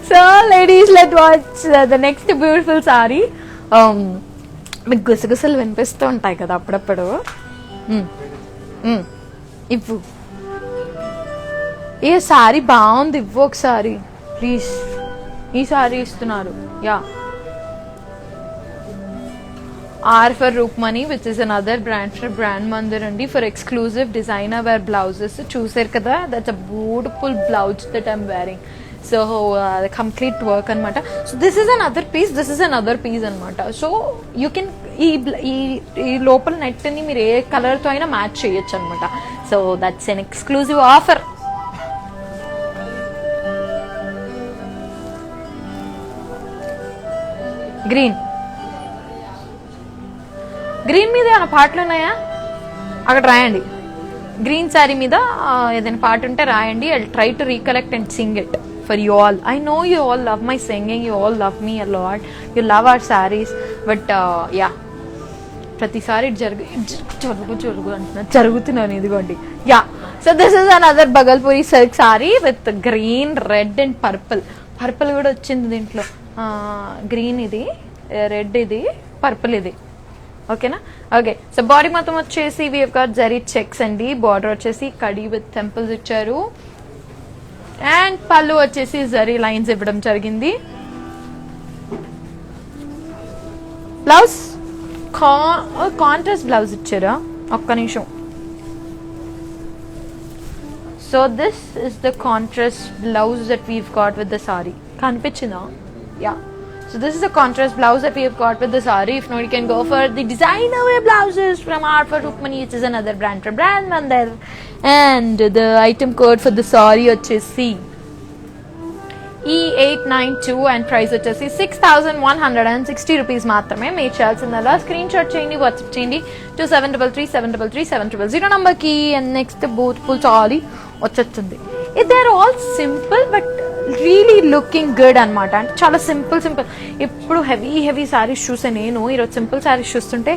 so ladies let watch the next beautiful sorry. మీకు గుసగుసలు వినిపిస్తూ ఉంటాయి కదా అప్పుడప్పుడు. ఇవ్వు, ఏ సారీ బాగుంది, ఇవ్వు ఒకసారి ప్లీజ్. ఈ సారీ ఇస్తున్నారు. Yeah, R for Rukmani, which is another brand for Brand Mandir andi, for exclusive designer wear blouses. Chooser kada, that's a beautiful blouse that I'm wearing. So the complete work anamata. So this is another piece, this is another piece anamata. So you can ee local net ni meer A colour తో అయినా match చేయొచ్చు అనమాట. So that's an exclusive offer. Green green మీద ఏమైనా పాటలు ఉన్నాయా అక్కడ రాయండి. గ్రీన్ శారీ మీద ఏదైనా పాట ఉంటే రాయండి. I try to recollect and sing it for you all. I know you all love my singing, you all love me a lot, you love our saris. But yeah, ప్రతిసారి జరుగు అంటున్నా, జరుగుతున్నాను ఇదిగోండి. Yeah, so this is another Bhagalpuri silk sari with green, red and purple. Purple కూడా వచ్చింది దీంట్లో. Green ఇది, red ఇది, purple ఇది. ఓకేనా? ఓకే, సో బాడీ మొత్తం వచ్చేసి we have got zari checks అండి. బార్డర్ వచ్చేసి కడి విత్ టెంపుల్స్ ఇచ్చారు. అండ్ పళ్ళు వచ్చేసి జరీ లైన్స్ ఇవ్వడం జరిగింది. బ్లౌజ్ కాంట్రాస్ట్ బ్లౌజ్ ఇచ్చారా? ఒక్క నిమిషం. So this is the contrast blouse that we've got with the sari. కనిపించిందా? Yeah, so this is a contrast blouse that we have got with the saree. If not, you can go for the designer wear blouses from R for Rukmani, which is another brand for Brand Mandir. And the item code for the saree వచ్చేసి E892 and price వచ్చేసి 6,160 rupees మాత్రమే. మీరు చేయాల్సిందల్లా screen shot చేయండి, WhatsApp చేయండి to 733-733-700 number కి. And next beautiful sari వచ్చేస్తుంది. They are all simple but really looking good అనమాట. అంటే చాలా సింపుల్. ఎప్పుడు హెవీ శారీస్ చూసే నేను ఈరోజు సింపుల్ శారీస్ చూస్తుంటే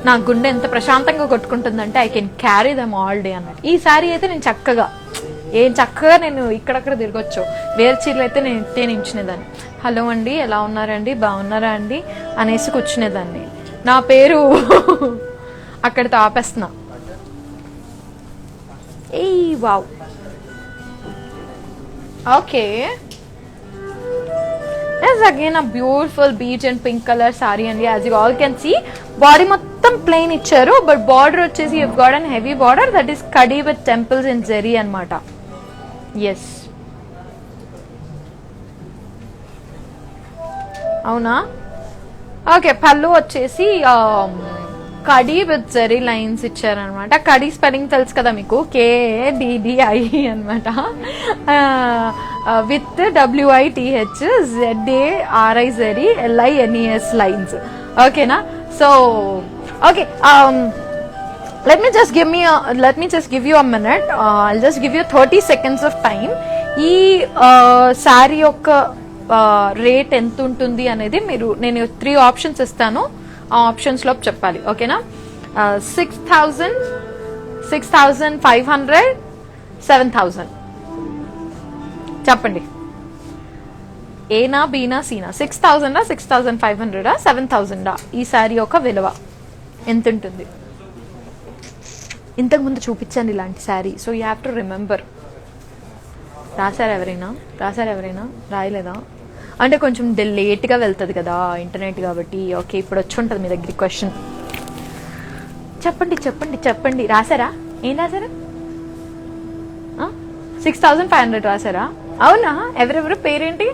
నా గుండె ఎంత ప్రశాంతంగా కొట్టుకుంటుందంటే I can carry them all day అన్నట్టు. ఈ శారీ అయితే నేను చక్కగా నేను ఇక్కడక్కడ తిరగొచ్చు. వేరే చీరలు అయితే నేను ఇట్టే నించునేదాన్ని. హలో అండి, ఎలా ఉన్నారండి, బాగున్నారా అండి అనేసి కూర్చునేదాన్ని. నా పేరు అక్కడితో ఆపేస్తున్నా. ఏ wow, okay. It's again a beautiful beige and pink color saree and as you all can see body మొత్తం plain ఇచ్చారు but border వచ్చేసి you've got an heavy border that is kadi with temples in zari అన్నమాట. Yes, అవునా? Okay, pallu వచ్చేసి కడి with zari lines ఇచ్చారనమాట. కడి spelling తెలుసు కదా మీకు, KDDI అనమాట. With WITH ZARI zari LINES lines. ఓకేనా? So okay, let me just give you a minute. I'll just give you 30 seconds of time. ఈ శారీ యొక్క రేట్ ఎంత ఉంటుంది అనేది నేను 3 ఆప్షన్స్ ఇస్తాను, ఆ ఆప్షన్స్ లో చెప్పాలి. ఓకేనా? 6,000, 6,500, 7,000 చెప్పండి. ఏనా, బీనా, సీనా? 6,000, 6,500, 7,000 ఈ శారీ యొక్క విలువ ఎంత ఉంటుంది? ఇంతకుముందు చూపించాను ఇలాంటి sari, so you have to remember. రాశారు ఎవరైనా? రాయలేదా? అంటే కొంచెం లేట్గా వెళ్తుంది కదా ఇంటర్నెట్ కాబట్టి. ఓకే, ఇప్పుడు వచ్చి ఉంటుంది మీ దగ్గర క్వశ్చన్. చెప్పండి. రాశారా? ఏం రాశారా? 6,500 రాశారా? అవునా? ఎవరెవరు పేరేంటి?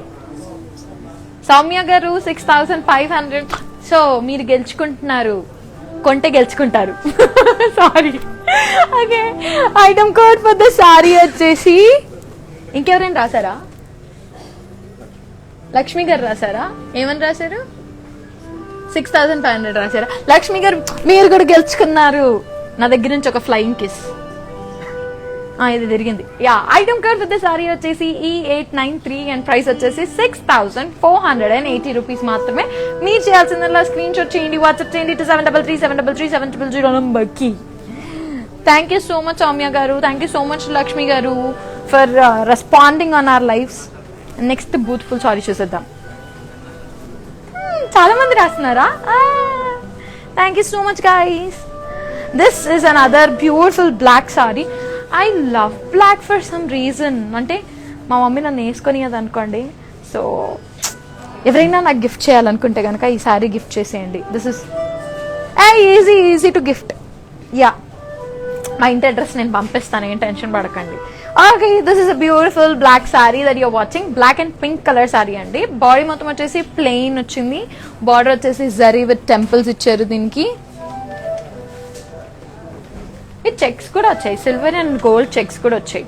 సౌమ్య గారు 6,500. సో మీరు గెలుచుకుంటున్నారు, కొంటే గెలుచుకుంటారు. Sari. Okay, item code for the sari వచ్చేసి ఇంకెవరైనా రాశారా? లక్ష్మి గారు రాశారా? ఏమని రాశారు? 6,500 రాశారా? లక్ష్మి గారు మీరు కూడా గెలుచుకున్నారు. నా దగ్గర నుంచి ఒక ఫ్లయింగ్ కిస్. ఇది జరిగింది. Item code with the sari వచ్చేసి E893 అండ్ ప్రైస్ వచ్చేసి 6,480 రూపీస్ మాత్రమే. మీరు చేయాల్సిందల్లా స్క్రీన్ షాట్ చేయండి, వాట్సాప్ చేయండి 73373337000 నంబర్కి. Thank you so much Soumya garu, thank you so much Lakshmi garu for responding on our lives. Next beautiful sari చూసేద్దాం. చాలా మంది రాస్తున్నారా? Thank you so much guys. This is another beautiful black sari. I love black for some reason. అంటే మా mummy నన్ను వేసుకొని అది అనుకోండి. సో ఎవరైనా నాకు గిఫ్ట్ చేయాలనుకుంటే కనుక ఈ సారీ గిఫ్ట్ చేసేయండి. This is easy to gift. మా ఇంటి అడ్రస్ నేను పంపిస్తాను, ఏం టెన్షన్ పడకండి. Okay, this is a beautiful black sari that you're watching. Black and pink colour sari అండి. బాడీ మొత్తం వచ్చేసి ప్లెయిన్ వచ్చింది, బార్డర్ వచ్చేసి జరీ విత్ టెంపుల్స్ ఇచ్చారు దీనికి. ఈ చెక్స్ కూడా వచ్చాయి, సిల్వర్ అండ్ గోల్డ్ చెక్స్ కూడా వచ్చాయి.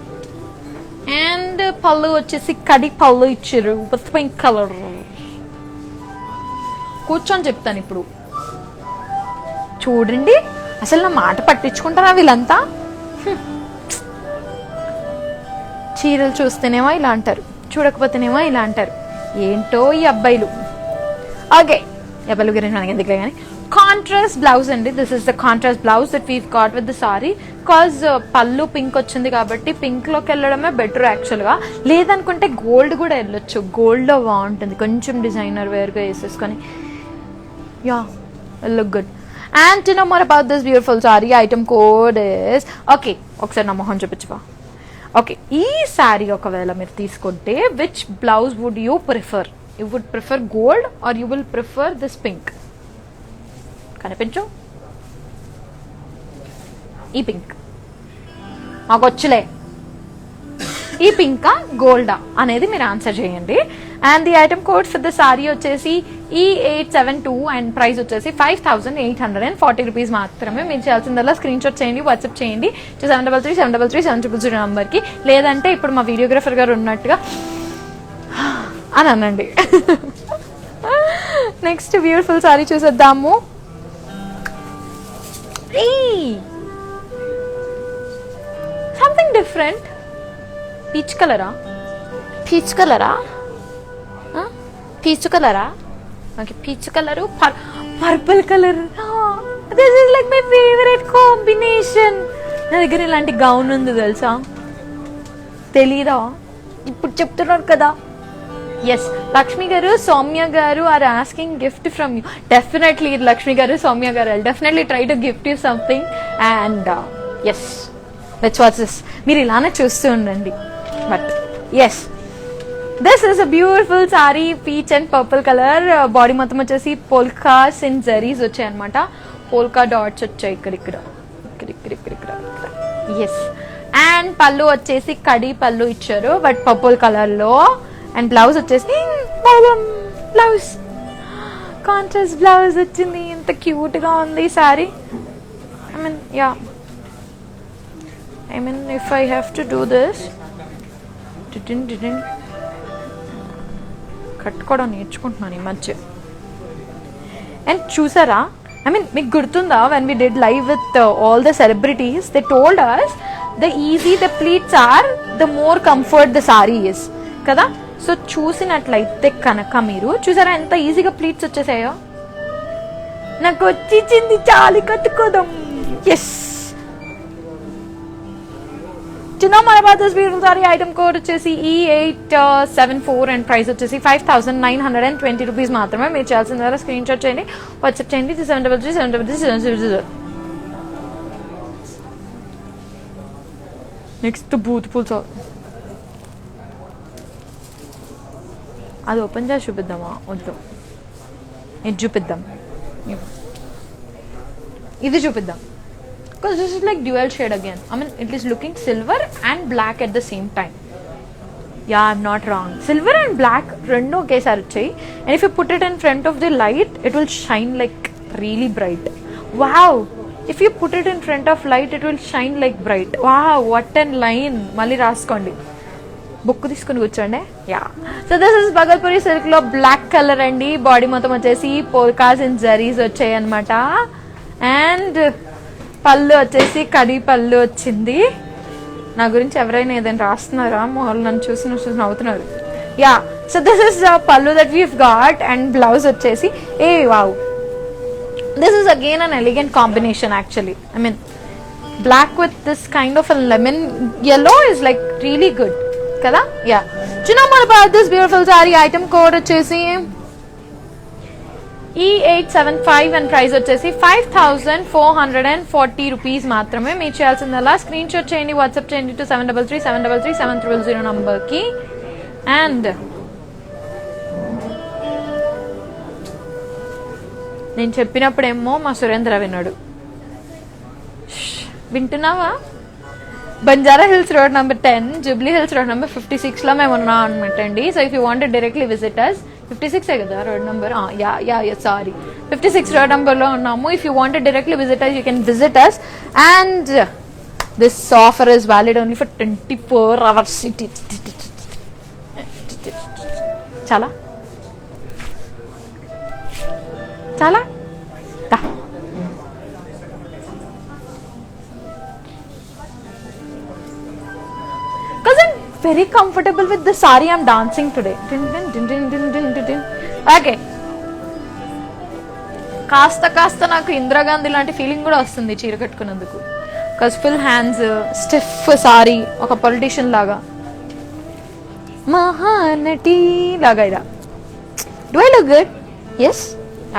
అండ్ పళ్ళు వచ్చేసి కడి పళ్ళు ఇచ్చారు విత్ పింక్ కలర్. కూర్చొని చెప్తాను ఇప్పుడు. చూడండి, అసలు నా మాట పట్టించుకుంటారా వీళ్ళంతా? చీరలు చూస్తేనేమో ఇలా అంటారు, చూడకపోతేనేమో ఇలా అంటారు. ఏంటో ఈ అబ్బాయిలు. ఓకే, అబ్బాయిల గురించి మనకి ఎందుకులే కానీ. కాంట్రాస్ట్ బ్లౌజ్ అండి. This is the contrast blouse that we've got with the sorry. Cause పళ్ళు పింక్ వచ్చింది కాబట్టి పింక్ లోకి వెళ్ళడమే బెటర్ యాక్చువల్ గా. లేదనుకుంటే గోల్డ్ కూడా వెళ్ళొచ్చు, గోల్డ్ లో బాగుంటుంది కొంచెం డిజైనర్ వేర్ గా వేసేసుకొని. Look good. And to know more about this beautiful saree, item code is okay. ఒకసారి నా మొహం చూపించవా? ఓకే, ఈ శారీ ఒకవేళ మీరు తీసుకుంటే which blouse would you prefer? You would prefer gold or you will prefer this pink? కనిపించు. ఈ పింక్ మాకు వచ్చులే. ఈ పింకా గోల్డా అనేది మీరు ఆన్సర్ చేయండి. And the item code for the sari వచ్చేసి E872 అండ్ ప్రైస్ వచ్చేసి 5,840 రూపీస్ మాత్రమే. మీరు చేయాల్సిందల్లా స్క్రీన్ షాట్ చేయండి, వాట్సాప్ చేయండి 73373337000 నంబర్కి. లేదంటే ఇప్పుడు మా వీడియోగ్రాఫర్ గారు ఉన్నట్టుగా అని అనండి. నెక్స్ట్ బ్యూటిఫుల్ సారీ చూసేద్దాము. Something different. Peach cholera? Okay, peach colour, purple colour. This is like my favourite combination. నా దగ్గర ఇలాంటి గౌన్ ఉంది తెలుసా? తెలీదా? ఇప్పుడు చెప్తున్నారు కదా. ఎస్, లక్ష్మి గారు, సౌమ్య గారు are asking gift from you. Definitely Lakshmi గారు, సౌమ్య గారు, I definitely try to gift you something. And yes, let's watch this. మీరు ఇలానే చూస్తూ ఉండండి. But yes, this is a beautiful sari peach and purple colour. Body మొత్తం వచ్చేసి పోల్కాస్ అండ్ జరీస్ వచ్చాయి అనమాట. పోల్కా డాట్స్ వచ్చాయి ఇక్కడ. ఎస్. అండ్ పళ్ళు వచ్చేసి కడి పళ్ళు ఇచ్చారు బట్ పర్పుల్ కలర్ లో. అండ్ బ్లౌజ్ వచ్చేసి బ్లౌజ్ కాంట్రాస్ట్ బ్లౌజ్ వచ్చింది. ఎంత క్యూట్ గా ఉంది sorry. I mean if I have to do this కట్టుకోవడం నేర్చుకుంటున్నాను ఈ మధ్య. అండ్ చూసారా, I mean మీకు గుర్తుందా when we did live with all the celebrities, they told us the easy the pleats are the more comfort the saree is కదా. So చూసినట్లయితే కనుక మీరు చూసారా ఎంత ఈజీగా ప్లీట్స్ వచ్చేసాయో. నాకు వచ్చింది చాలు కట్టుకోదాం. ఎస్. చిన్న Malabar beautiful sari item code వచ్చేసి E874 అండ్ ప్రైస్ వచ్చేసి 5920 రూపీస్ మాత్రమే. మీరు చేయాల్సిన ద్వారా స్క్రీన్ షాట్ చేయండి, వాట్సాప్ చేయండి 733. నెక్స్ట్ బ్యూటిఫుల్ సారీ, అది ఓపెన్ చేసి చూపిద్దామా? వద్దు, ఇది చూపిద్దాం, ఇది చూపిద్దాం. Because this is like dual shade again. I mean it is looking silver and black at the same time. Yeah, I'm not wrong. Silver and black rendu okesari vachayi. And if you put it in front of the light, it will shine like really bright. Wow. If you put it in front of light, it will shine like bright. Wow, what an line. Malli raskondi. Book తీసుకుని కూర్చోండి. Yeah. So this is Bhagalpuri silk లో black colour అండి. Body మొత్తం వచ్చేసి polkas and zaris వచ్చాయి అనమాట. And pallu వచ్చేసి కడి పళ్ళు వచ్చింది. నా గురించి ఎవరైనా ఏదైనా రాస్తున్నారా? మొహల్ నన్ను చూసి నవ్వుతున్నారు. Yeah. So this is pallu that we've got. And blouse వచ్చేసి wow, this is again an elegant combination actually. I mean black with this kind of lemon yellow is like really good కదా. యా. చిన్న Malabar this beautiful sari item code వచ్చేసి E875 and price వచ్చేసి 5440 rupees మాత్రమే. మీరు చేయాల్సిందల్లా screen shot చేయండి, WhatsApp చేయండి to 733 నంబర్కి. అండ్ నేను చెప్పినప్పుడేమో మా సురేంద్ర విన్నాడు. వింటున్నావా? Banjara Hills road number 10, Jubilee Hills road number 56 లో మేము ఉన్నాం అనమాట అండి. So if you want directly visit us, 56 కదా road number? Sorry, 56 road number లో ఉన్నాము. If you want directly visit us, you can visit us. And this offer is valid only for 24 hours. చాలా చాలా because I'm very comfortable with the saree I'm dancing today. Okay. కాస్త నాకు ఇందిరాగాంధీ లాంటి feeling కూడా వస్తుంది చీర కట్టుకున్నందుకు. Because full hands, stiff sari, ఒక పొలిటీషియన్ లాగా, మహానటి లాగా. ఇలా do I look good? Yes.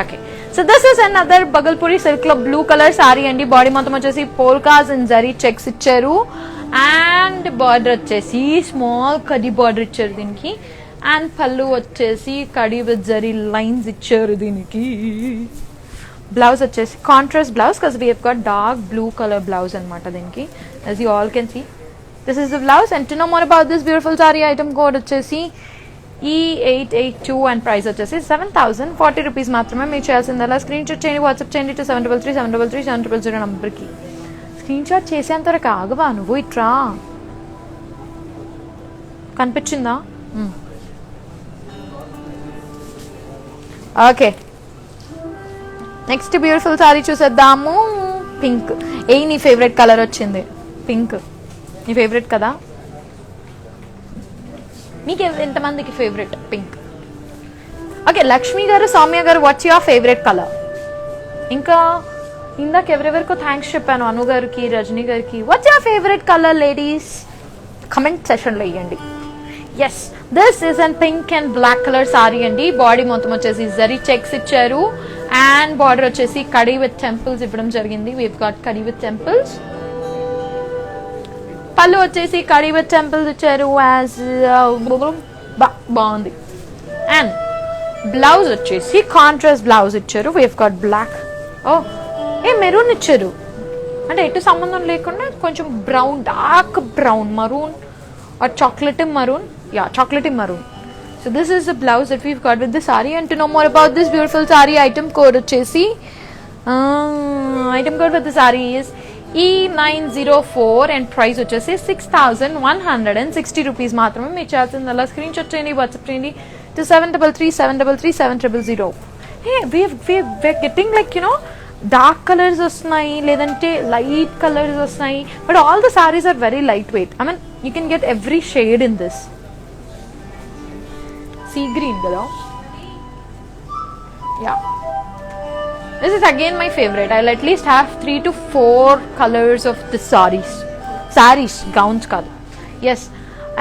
Okay. So this is another Bhagalpuri silk లో బ్లూ కలర్ సారీ అండి. బాడీ మొత్తం వచ్చేసి పోల్కాస్ అండ్ జరీ చెక్స్ ఇచ్చారు. అండ్ బార్డర్ వచ్చేసి స్మాల్ కడి బార్డర్ ఇచ్చారు దీనికి. అండ్ పళ్ళు వచ్చేసి కడి విత్ జరీ లైన్స్ ఇచ్చారు దీనికి. బ్లౌజ్ వచ్చేసి contrast blouse, because we have got dark blue colour blouse అనమాట దీనికి. As you all can see, this is the blouse. And to know more about this beautiful sari item code వచ్చేసి E882 and price వచ్చేసి 7040 rupees మాత్రమే. మీరు చేయాల్సిందల్లా screen shot చేయండి, WhatsApp చేయండి to 733 నంబర్కి. స్క్రీన్ షాట్ చేసేంత వరకు ఆగవా నువ్వు? ఇట్రా, కనిపించిందా? ఓకే. నెక్స్ట్ బ్యూటిఫుల్ సారీ చూసేద్దాము. పింక్. నీ ఫేవరెట్ కలర్ వచ్చింది పింక్. నీ ఫేవరెట్ కదా? మీకు ఎంతమందికి ఫేవరెట్ పింక్? ఓకే. లక్ష్మి గారు, సౌమ్య గారు, వాట్స్ యువర్ ఫేవరెట్ కలర్? ఇంకా ఇందాక ఎవరెవరికో థ్యాంక్స్ చెప్పాను, అను గారికి, రజనీ గారికి. What's your favourite colour ladies? Comment సెషన్లో ఇవ్వండి. Yes, this is an pink and black colour sari అండి. బాడీ మొత్తం వచ్చేసి జరీ చెక్స్ ఇచ్చారు. అండ్ బార్డర్ వచ్చేసి కడి విత్ టెంపుల్స్ ఇవ్వడం జరిగింది. వీవ్ గాట్ కడి విత్ టెంపుల్స్. పళ్ళు వచ్చేసి కడి విత్ టెంపుల్స్ ఇచ్చారు. యాజ్ బాగుంది. అండ్ బ్లౌజ్ వచ్చేసి కాంట్రాస్ట్ బ్లౌజ్ ఇచ్చారు. We have got black. Maroon ఇచ్చారు, అంటే ఎటు సంబంధం లేకుండా కొంచెం brown, dark brown, maroon are chocolate maroon. Chocolate maroon. So this is the blouse that we've got with the saree. And to know more about this beautiful saree, item code వచ్చేసి item code for the saree is E904 and price వచ్చేసి 6,160 rupees మాత్రమే. మీరు చేయాల్సింది అలా screen shot చేయండి, WhatsApp చేయండి to 7337337000. Hey, we're getting like, you know, dark colours వస్తున్నాయి, లేదంటే లైట్ కలర్స్ వస్తున్నాయి, but all the saris are very light weight. I mean you can get every shade in this. See green కదా, this is again my favorite. I'll at least have 3 to 4 colors of the sarees, gowns kaadu. Yes,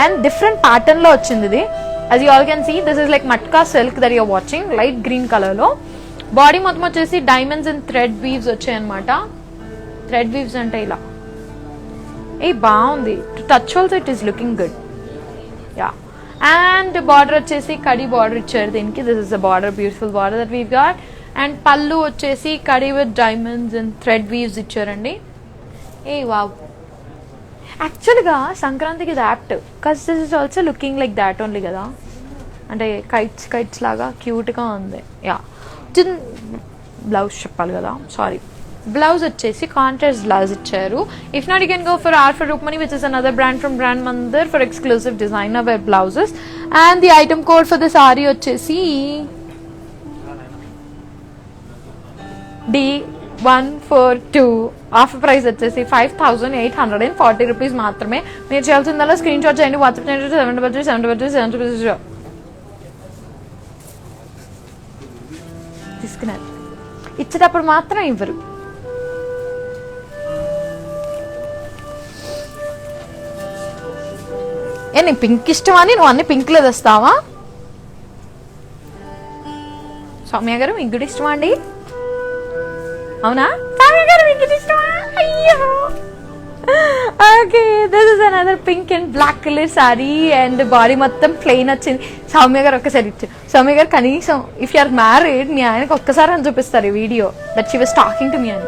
and different pattern lo ochindi idi. As you all can see, this is like matka silk that you are watching, light green color lo. Body మొత్తం వచ్చేసి diamonds and thread weaves వచ్చాయి అనమాట. Thread weaves అంటే ఇలా బాగుంది. To touch also it is looking good. And border వచ్చేసి కడి border ఇచ్చారు దీనికి. This is the border, beautiful border that we've got. And pallu వచ్చేసి కడి with diamonds and thread weaves ఇచ్చారండి. వావ్, యాక్చువల్గా సంక్రాంతికి ఇది apt, because this is also looking like that only కదా, అంటే కైట్స్ లాగా క్యూట్గా ఉంది. బ్లౌజ్ చెప్పాలి కదా, సారీ. బ్లౌజ్ వచ్చేసి కాంట్రాస్ట్ బ్లౌజ్ ఇచ్చారు. If not you can go for or for Rukmini, which is another brand from brand Mandir for exclusive designer wear blouses. And the item code for the sari వచ్చేసి D142. Offer price వచ్చేసి 5,840 rupees మాత్రమే. మీరు చేయాల్సిందల్లా screen shot చేయండి, WhatsApp చేయండి 733 తీసుకున్నారు. ఇచ్చేటప్పుడు మాత్రం ఇవ్వరు. నీకు పింక్ ఇష్టమా అని నువ్వు అన్ని పింక్లో తెస్తావా? సౌమ్య గారు మీకు కూడా ఇష్టమా అండి? అవునా సౌమ్య గారు మీకు ఇష్టమా? అయ్యో, okay. This is another pink and black colour sari and body మొత్తం ప్లెయిన్ వచ్చింది. సౌమ్య గారు ఒక్కసారి ఇచ్చారు. సౌమ్య గారు కనీసం ఇఫ్ యు ఆర్ మ్యారీడ్ మీ ఆయనకు ఒక్కసారి అని చూపిస్తారు ఈ video that she was talking to me అని.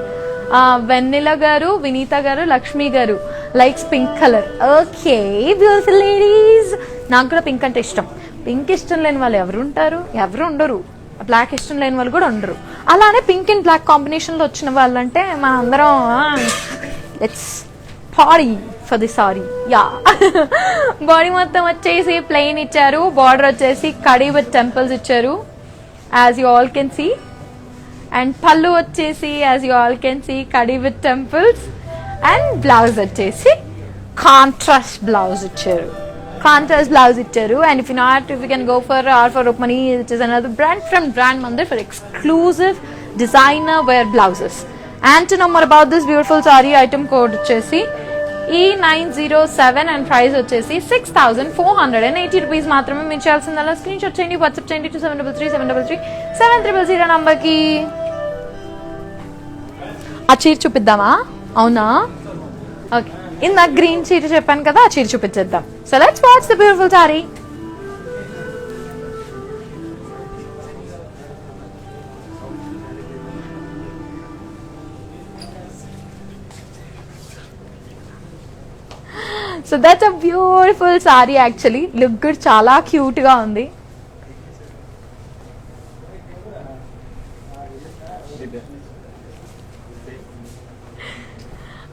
Vennela garu, Vineetha garu, Lakshmi garu likes pink colour. Okay, beautiful ladies. నాకు కూడా పింక్ అంటే ఇష్టం. పింక్ ఇష్టం లేని వాళ్ళు ఎవరు ఉంటారు? ఎవరు ఉండరు. బ్లాక్ ఇష్టం లేని వాళ్ళు కూడా ఉండరు. అలానే పింక్ అండ్ బ్లాక్ కాంబినేషన్లో వచ్చిన వాళ్ళంటే మన అందరం it's party for the sari. Body మొత్తం వచ్చేసి ప్లెయిన్ ఇచ్చారు. బార్డర్ వచ్చేసి కడి విత్ టెంపుల్స్ ఇచ్చారు, as you all can see. And pallu వచ్చేసి as you all can see కడి విత్ టెంపుల్స్. అండ్ బ్లౌజ్ వచ్చేసి కాంట్రాస్ట్ బ్లౌజ్ ఇచ్చారు. And if you can go for R for Rukmani, which is another brand from Brand Mandir for exclusive designer wear blouses. And to know more about this beautiful saree, item code వచ్చేసి E907 and price వచ్చేసి 6,480 rupees మాత్రమే. మీరు చేయాల్సిందల్లా screen shot చేయండి, WhatsApp చేయండి 733 నంబర్కి. ఆ చీర చూపిద్దామా? అవునా, ఓకే. ఇందాక గ్రీన్ చీర చెప్పాను కదా, ఆ చీర చూపించేద్దాం. So let's watch the beautiful sari. So that's a beautiful sari. Actually look good, చాలా క్యూట్ గా ఉంది.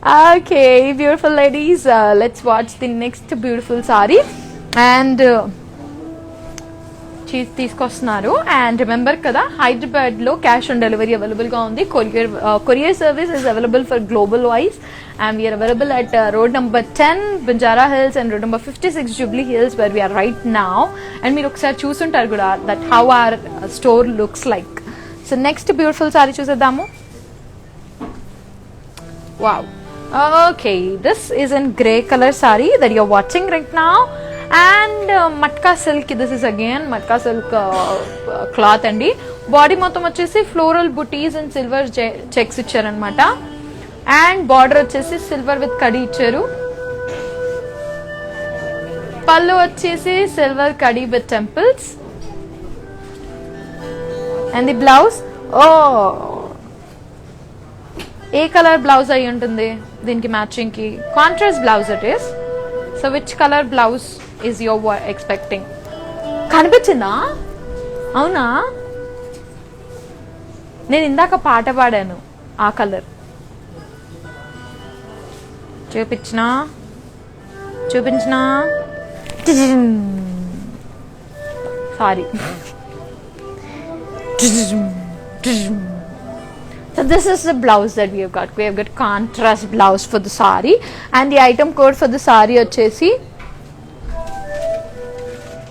Okay, beautiful ladies, let's watch the next beautiful saree. And చీజ్ తీసుకొస్తున్నారు. అండ్ రిమెంబర్ కదా, హైదరాబాద్ లో క్యాష్ ఆన్ డెలివరీ అవైలబుల్ గా ఉంది. Courier service is available for global wise. And we are available at road number 10 Banjara Hills and road number 56 Jubilee Hills where we are right now. And మీరు ఒకసారి చూసుంటారు కూడా that how our store looks like. So next beautiful sari చూసేద్దాము. Wow, okay, this is in grey color saree that you're watching right now. And matka silk, this is again matka silk cloth andi. Body మొత్తం వచ్చేసి floral booties and silver checks ఇచ్చారు అనమాట. And border వచ్చేసి silver with కడి ఇచ్చారు. పళ్ళు వచ్చేసి silver కడి with temples. And the blouse, ఓ ఏ కలర్ బ్లౌజ్ అయి ఉంటుంది దీనికి మ్యాచింగ్ కి? Contrast blouse it is. So which colour blouse is your expecting? కనిపించిందా? అవునా, నేను ఇందాక పాట పాడాను ఆ కలర్. చూపించినా sari. So this is the blouse that we have got. We have got contrast blouse for the saree, and the item code for the saree వచ్చేసి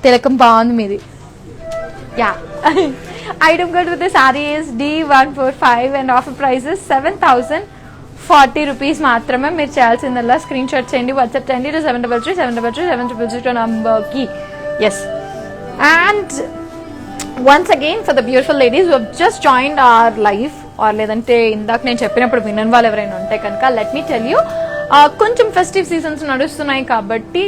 తిలకం బాగుంది మీది. Yeah. Item code for the saree is D145 and offer price is 7,040 rupees మాత్రమే. మీరు చేయాల్సిందల్లా screen shot చేయండి, WhatsApp చేయండి to 733 నంబర్కి. Yes. And once again for the beautiful ladies who have just joined our live, or లేదంటే ఇందాక నేను చెప్పినప్పుడు వినని వాళ్ళు ఎవరైనా ఉంటే కనుక, లెట్ మీ టెల్ యూ, కొంచెం ఫెస్టివ్ సీజన్స్ నడుస్తున్నాయి కాబట్టి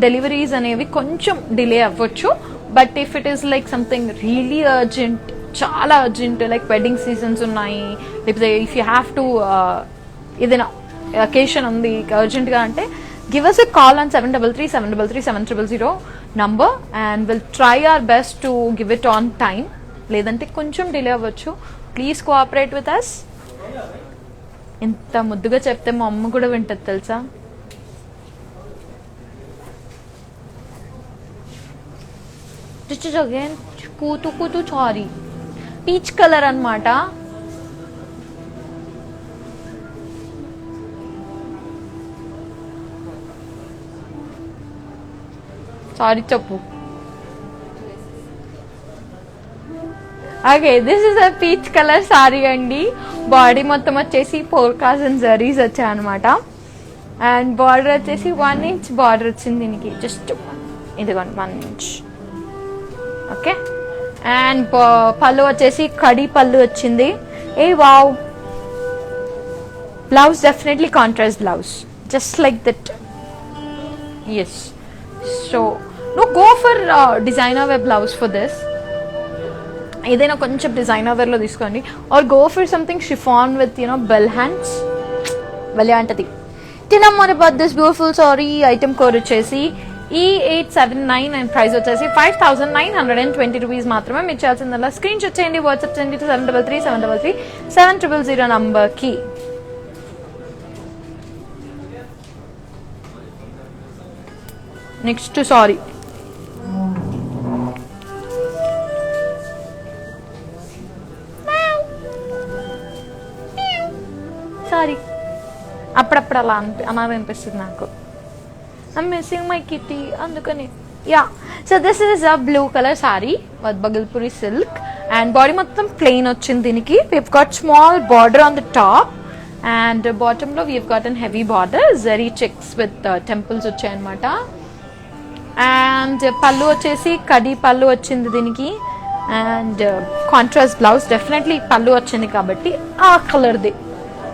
డెలివరీస్ అనేవి కొంచెం డిలే అవ్వచ్చు. But if it is like something really urgent, చాలా అర్జెంట్, లైక్ వెడ్డింగ్ సీజన్స్ ఉన్నాయి, లేకపోతే ఇఫ్ యూ హ్యావ్ టు ఏదైనా అకేషన్ ఉంది అర్జెంట్గా అంటే, give us a call on 733 number and will try our best to give it on time. లేదంటే కొంచెం delay అవ్వచ్చు. Please cooperate with us. ఇంత ముద్దుగా చెప్తే మా అమ్మ కూడా వింటది తెలుసా. అగైన్ కూతు సారీ, పీచ్ కలర్ అన్నమాట. సారీ చెప్పు. Okay, this is a peach colour sari అండి. బాడీ మొత్తం వచ్చేసి పోల్కాస్ అండ్ జరీస్ వచ్చాయి అనమాట. అండ్ బార్డర్ వచ్చేసి 1 inch బార్డర్ వచ్చింది దీనికి, జస్ట్ ఇదిగోండి 1 inch. ఓకే, అండ్ పళ్ళు వచ్చేసి కడి పళ్ళు వచ్చింది. ఏ wow, blouse definitely contrast blouse, just like that. Yes, so no go for designer wear blouse for this. ఏదైనా కొంచెం డిజైనర్ వేర్లో తీసుకోండి, or go for something chiffon with bell hands, భలే అంటది. Tell more about this beautiful saree. Item code వచ్చేసి E879 and price వచ్చేసి 5,920 rupees మాత్రమే. మీరు చేయాల్సిందల్లా స్క్రీన్ షాట్ చేయండి, వాట్సాప్ చేయండి to 733 నంబర్కి. నెక్స్ట్ సారీ, సారీ అప్పుడప్పుడు అలా అనిపిస్తుంది నాకు. ఐమ్ మిస్సింగ్ మై కిటీ, అందుకని. Yeah, so this is a blue colour sari with Bhagalpuri silk and body మొత్తం ప్లెయిన్ వచ్చింది దీనికి. We've got small border on the top and bottom లో we've got an heavy border, zari checks with temples వచ్చాయన్నమాట. And pallu వచ్చేసి కడి పళ్ళు వచ్చింది దీనికి. అండ్ కాంట్రాస్ట్ బ్లౌజ్, డెఫినెట్లీ పళ్ళు వచ్చింది కాబట్టి ఆ కలర్ది.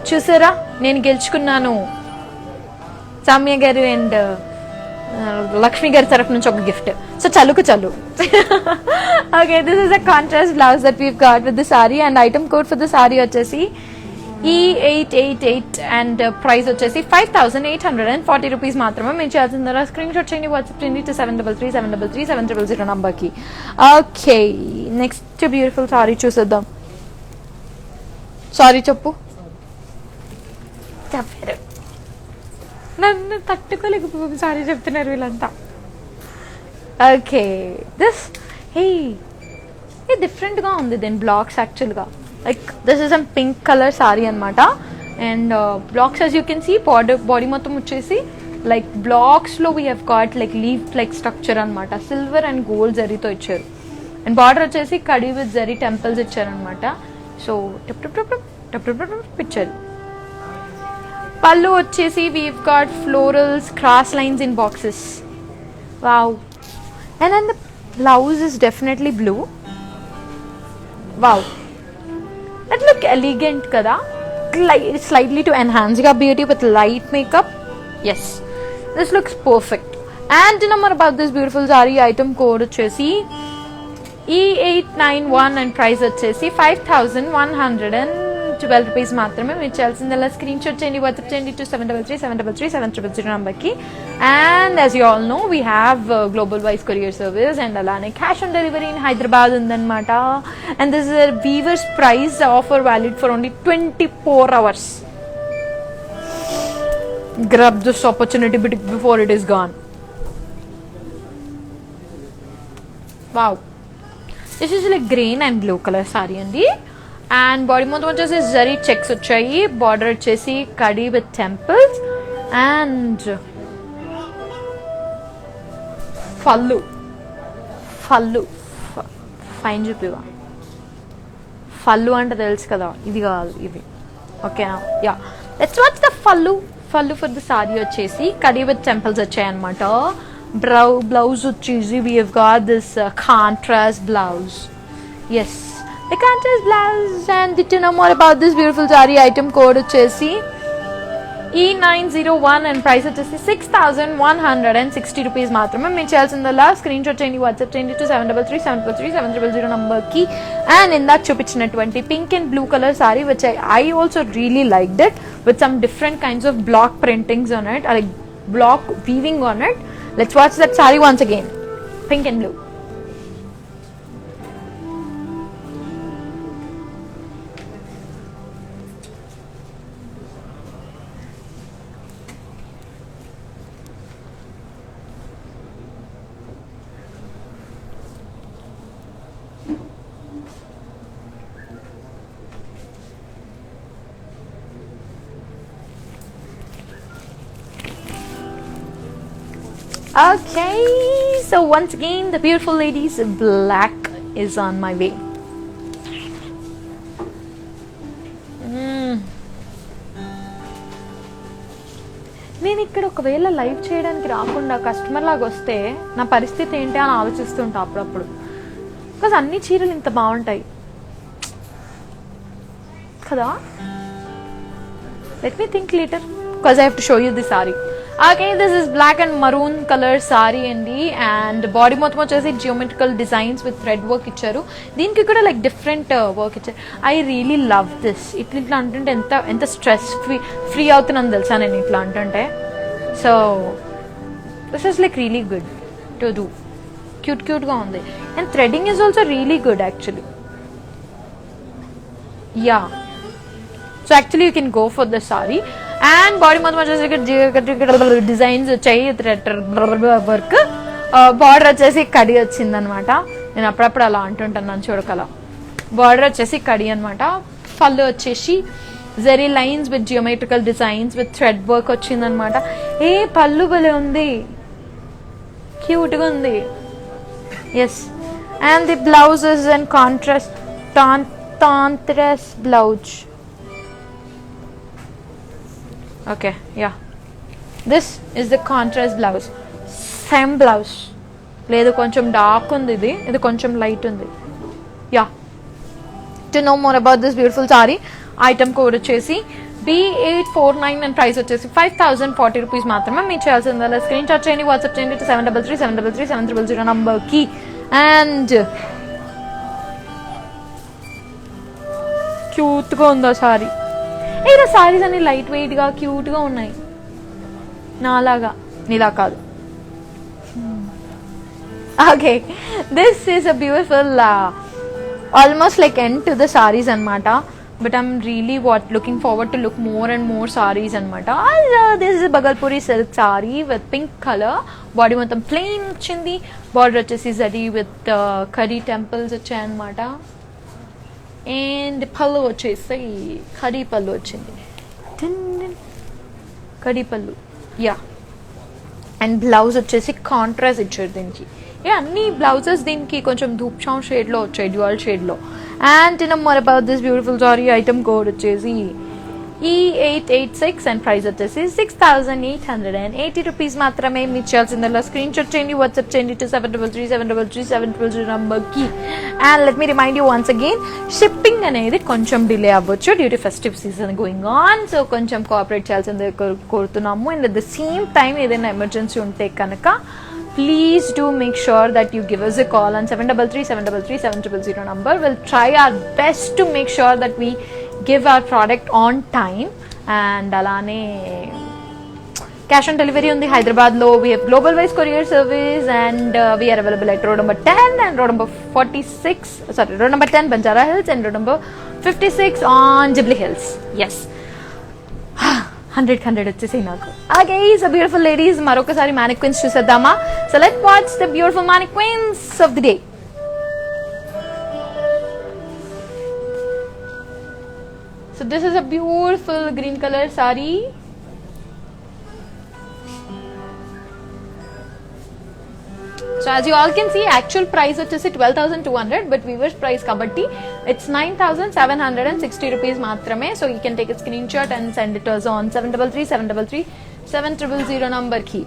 చూసారా, నేను గెలుచుకున్నాను. సామ్య గారు అండ్ లక్ష్మి గారి తరఫు నుంచి ఒక గిఫ్ట్. సో చల్లుకు చల్లు. Okay, this is a contrast blouse that we've got with the sari and item code for the sari వచ్చేసి E888 అండ్ ప్రైస్ వచ్చేసి 5,840 rupees మాత్రమే. మీరు చేయాల్సిందా స్క్రీన్ షాట్ చేయండి, వాట్సాప్ చేయండి to 733 నంబర్కి. ఓకే, నెక్స్ట్ బ్యూటిఫుల్ సారీ చూసేద్దాం. సారీ చెప్పు. చెప్పారు, నన్ను తట్టుకోలేకపోతే సారీ చెప్తున్నారు వీళ్ళంతా. ఓకే, దిస్ హే డిఫరెంట్గా ఉంది దెన్ బ్లాక్స్ యాక్చువల్గా. Like this is a pink colour sari అనమాట. And blocks as you can see body మొత్తం వచ్చేసి లైక్ బ్లాక్స్లో we have got like leaf like structure అనమాట. సిల్వర్ అండ్ గోల్డ్ జరీతో ఇచ్చారు. అండ్ బార్డర్ వచ్చేసి కడి విత్ జరీ టెంపుల్స్ ఇచ్చారనమాట. సో టప్ టప్ టప్ టప్ టప్ టప్ పిక్చర్. పళ్ళు వచ్చేసి we've got florals, cross lines in boxes. Wow. And then the blouse is definitely blue. Wow, that look elegant కదా. Slightly to enhance your beauty with light makeup. Yes, this looks perfect. And number about this beautiful saree item code వచ్చేసి E891 and price వచ్చేసి 5,112 rupees మాత్రమే. మీరు చేయాల్సిందల్లా screen shot చేయండి, WhatsApp చేయండి to 733-733-700 నంబర్కి. And as you all know we have global wise courier service and అలానే cash on delivery in Hyderabad ఉందన్నమాట. And this is a weaver's price offer valid for only 24 hours. Grab this opportunity before it is gone. Wow, this is like green and blue color saree అండి. And body మొత్తం వచ్చేసి zari checks వచ్చాయి, border వచ్చేసి కడి with temples and pallu fine చూపివా. ఫల్లు అంటే తెలుసు కదా, ఇది కాదు ఇది. ఓకేనా? Yeah, let's watch the pallu for the sari వచ్చేసి కడి విత్ టెంపుల్స్ వచ్చాయి అనమాట. బ్లౌజ్ వచ్చేసి we have got this contrast blouse. Yes, the contrast blouse. And to know more about this beautiful saree item code వచ్చేసి E901 and price వచ్చేసి 6,160 rupees మాత్రమే. మీరు చేయాల్సిందల్లా స్క్రీన్ షాట్ చేయండి, వాట్సాప్ చేయండి to 733-733-700 నంబర్కి. అండ్ ఇందాక చూపించినటువంటి pink and blue colour sorry which I also really liked it with some different kinds of block printings on it, like block weaving on it. Let's watch that saree once again. Pink and blue. Okay, so once again the beautiful ladies, black is on my way. నేను ఇక్కడ ఒకవేళ live చేయడానికి రాకుండా customer లాగా వస్తే నా పరిస్థితి ఏంటి అని ఆలోచిస్తుంటా అప్పుడప్పుడు. బికాజ్ అన్ని చీరలు ఇంత బాగుంటాయి కదా. Let me think later because I have to show you the sorry. Okay, this is black and maroon color saree అండి. అండ్ బాడీ మొత్తం వచ్చేసి geometrical designs with thread work ఇచ్చారు. దీనికి కూడా లైక్ డిఫరెంట్ వర్క్ ఇచ్చారు. I really love this. ఇట్లా అంటుంటే ఎంత స్ట్రెస్ ఫ్రీ అవుతున్నాను తెలుసా నేను ఇట్లా అంటుంటే. So this is like really good to do. క్యూట్గా ఉంది. And threading is also really good actually. Yeah, so actually you can go for the sari. And body మొత్తం వచ్చేసి డిజైన్స్ వచ్చాయి, వర్క్. బార్డర్ వచ్చేసి కడి వచ్చింది అనమాట. నేను అప్పుడప్పుడు అలా అంటుంటాను చూడకలా. బార్డర్ వచ్చేసి కడి అనమాట. పళ్ళు వచ్చేసి zari lines with geometrical designs with thread work వచ్చిందనమాట. ఏ పళ్ళు భలే ఉంది, క్యూట్గా ఉంది. Yes, and the blouse is and contrast blouse. Okay, yeah, this is the contrast blouse. Same blouse. లేదు కొంచెం డార్క్ ఉంది, ఇది కొంచెం లైట్ ఉంది. Yeah, to know more about this beautiful sari item code వచ్చేసి B849 అండ్ ప్రైస్ వచ్చేసి 5,040 rupees మాత్రమే. మీరు చేయాల్సిందల్లా స్క్రీన్ షాట్ చేయండి, వాట్సాప్ చేయండి 733-733-700 నంబర్కి. అండ్ క్యూట్గా ఉందా సారీ. ఇలా సారీస్ అన్ని లైట్ వెయిట్గా క్యూట్గా ఉన్నాయి, నాలాగా. నీలా కాదు. Okay, this is a beautiful almost like end to the saris అనమాట. But I'm really looking forward to look more and more saris అనమాట. This is Bhagalpuri silk sari with pink colour. Body మొత్తం ప్లెయిన్ వచ్చింది. బార్డర్ వచ్చేసి జరీ విత్ కరీ టెంపుల్స్ వచ్చాయన్నమాట. And pallu వచ్చేసి కడీ పళ్ళు వచ్చింది, కడీ పళ్ళు. యా, అండ్ బ్లౌజ్ వచ్చేసి కాంట్రాస్ట్ ఇచ్చారు దీనికి. అన్ని బ్లౌజెస్ దీనికి కొంచెం ధూప్షాం షేడ్లో వచ్చాయి, డ్యూయల్ షేడ్లో. And more about this beautiful sari item code వచ్చేసి E886 and price వచ్చేసి 6,880 rupees మాత్రమే. మీరు చేయాల్సిందల్లా స్క్రీన్ షాట్ చేయండి, వాట్సాప్ చేయండి to 7337337000 నంబర్ కి. And let me remind you once again, shipping అనేది కొంచెం డిలే అవ్వచ్చు due to festive season going on. So కొంచెం కోఆపరేట్ చేయాల్సిందే కోరుతున్నాము. And at the same time ఏదైనా ఎమర్జెన్సీ ఉంటే కనుక please do make sure that you give us a call on 733-733-7000 number. We'll try our best to make sure that we give our product on time. And alane cash on delivery on the Hyderabad lo we have global wise courier service, and we are available at road number 10 and road number road number 10 Banjara Hills and road number 56 on Jubilee Hills. Yes, 100 వచ్చేసాయి నాకు. Okay, so beautiful ladies, మరొకసారి mannequins చూసేద్దామా? So let's watch the beautiful mannequins of the day. So this is a beautiful green color saree. So as you all can see, actual price వచ్చేసి 12,200, but viewers price kabatti it's 9,760 rupees మాత్రమే. So you can take a screenshot and send it to us on 733-733-7000 number ki.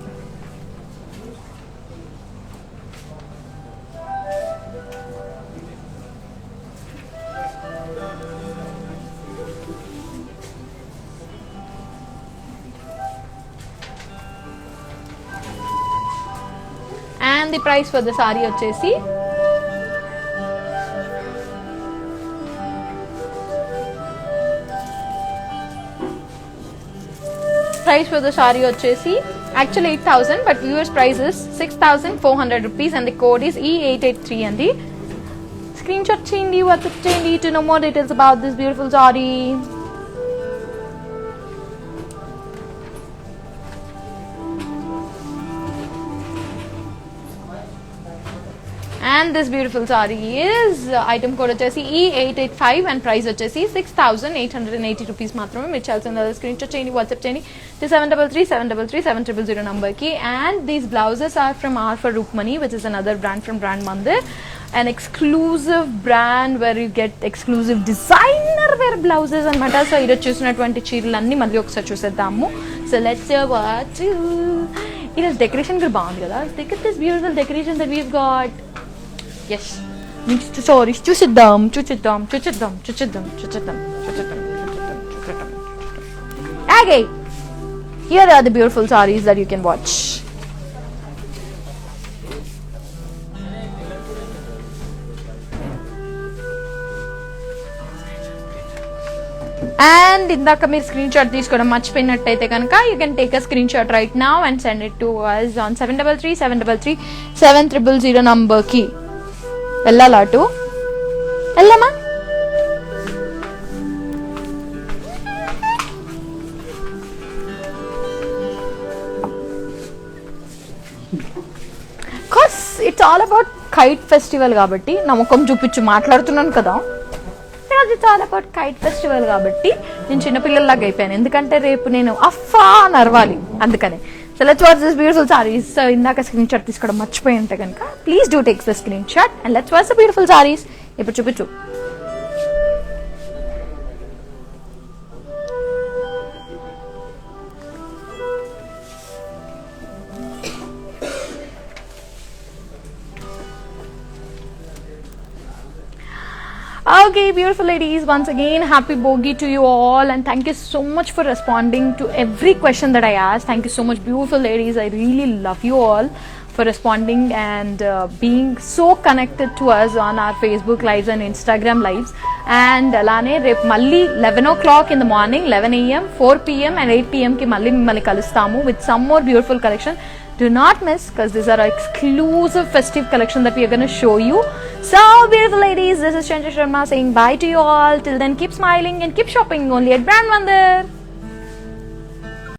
And the price for the saree వచ్చేసి actually 8,000, but viewers price is 6,400 rupees and the code is E883 అండి. Screenshot చేయండి, WhatsApp చేయండి to know more details about this beautiful saree. And this beautiful saree is item code వచ్చేసి E885 and price వచ్చేసి 6,880 rupees మాత్రమే. మీరు చేయాల్సిన screen shot చేయండి, WhatsApp చేయండి to 733-733-7000 number ki. And these blouses are from R for Rukmani, which is another brand from Brand Mandir, an exclusive brand where you get exclusive designer wear blouses anamata. So ido చూసినటువంటి చీరలన్నీ మళ్ళీ ఒకసారి చూసేద్దాము. So let's watch. ఇది decoration కూడా బాగుంది కదా. Look at this beautiful decoration that we've got. Yes, sorry, చూసిద్దాం. Okay, here are the beautiful sarees that you can watch. And ఇందాక మీరు స్క్రీన్ షాట్ తీసుకోవడం మర్చిపోయినట్టయితే కనుక you can take a screenshot right now and send it to us on 733-733-7000 number ki. వెళ్ళాలా అటు వెళ్ళామా? Cause it's all about kite festival కాబట్టి నా ముఖం చూపించి మాట్లాడుతున్నాను కదా. It's all about kite festival కాబట్టి నేను చిన్నపిల్లల్లాగా అయిపోయాను. ఎందుకంటే రేపు నేను అఫ్ఫా అని అరవాలి అందుకనే. So let's watch this beautiful sarees. So ఇందాక స్క్రీన్ షాట్ తీసుకోవడం మర్చిపోయి ఉంటే కనుక please do take the screen shot and let's watch the beautiful saris. ఇప్పుడు చూపించు. Okay, beautiful ladies, once again happy Bogi to you all, and thank you so much for responding to every question that I asked. Thank you so much, beautiful ladies. I really love you all for responding and being so connected to us on our Facebook lives and Instagram lives. And alane rep malli 11 o'clock in the morning, 11 a.m., 4 p.m. and 8 p.m. ki malli mimmalni kalustamu with some more beautiful collection. Do not miss, because these are our exclusive festive collection that we are going to show you. So beautiful ladies, this is Chandrasekhar Sharma saying bye to you all. Till then, keep smiling and keep shopping only at Brand Mandir.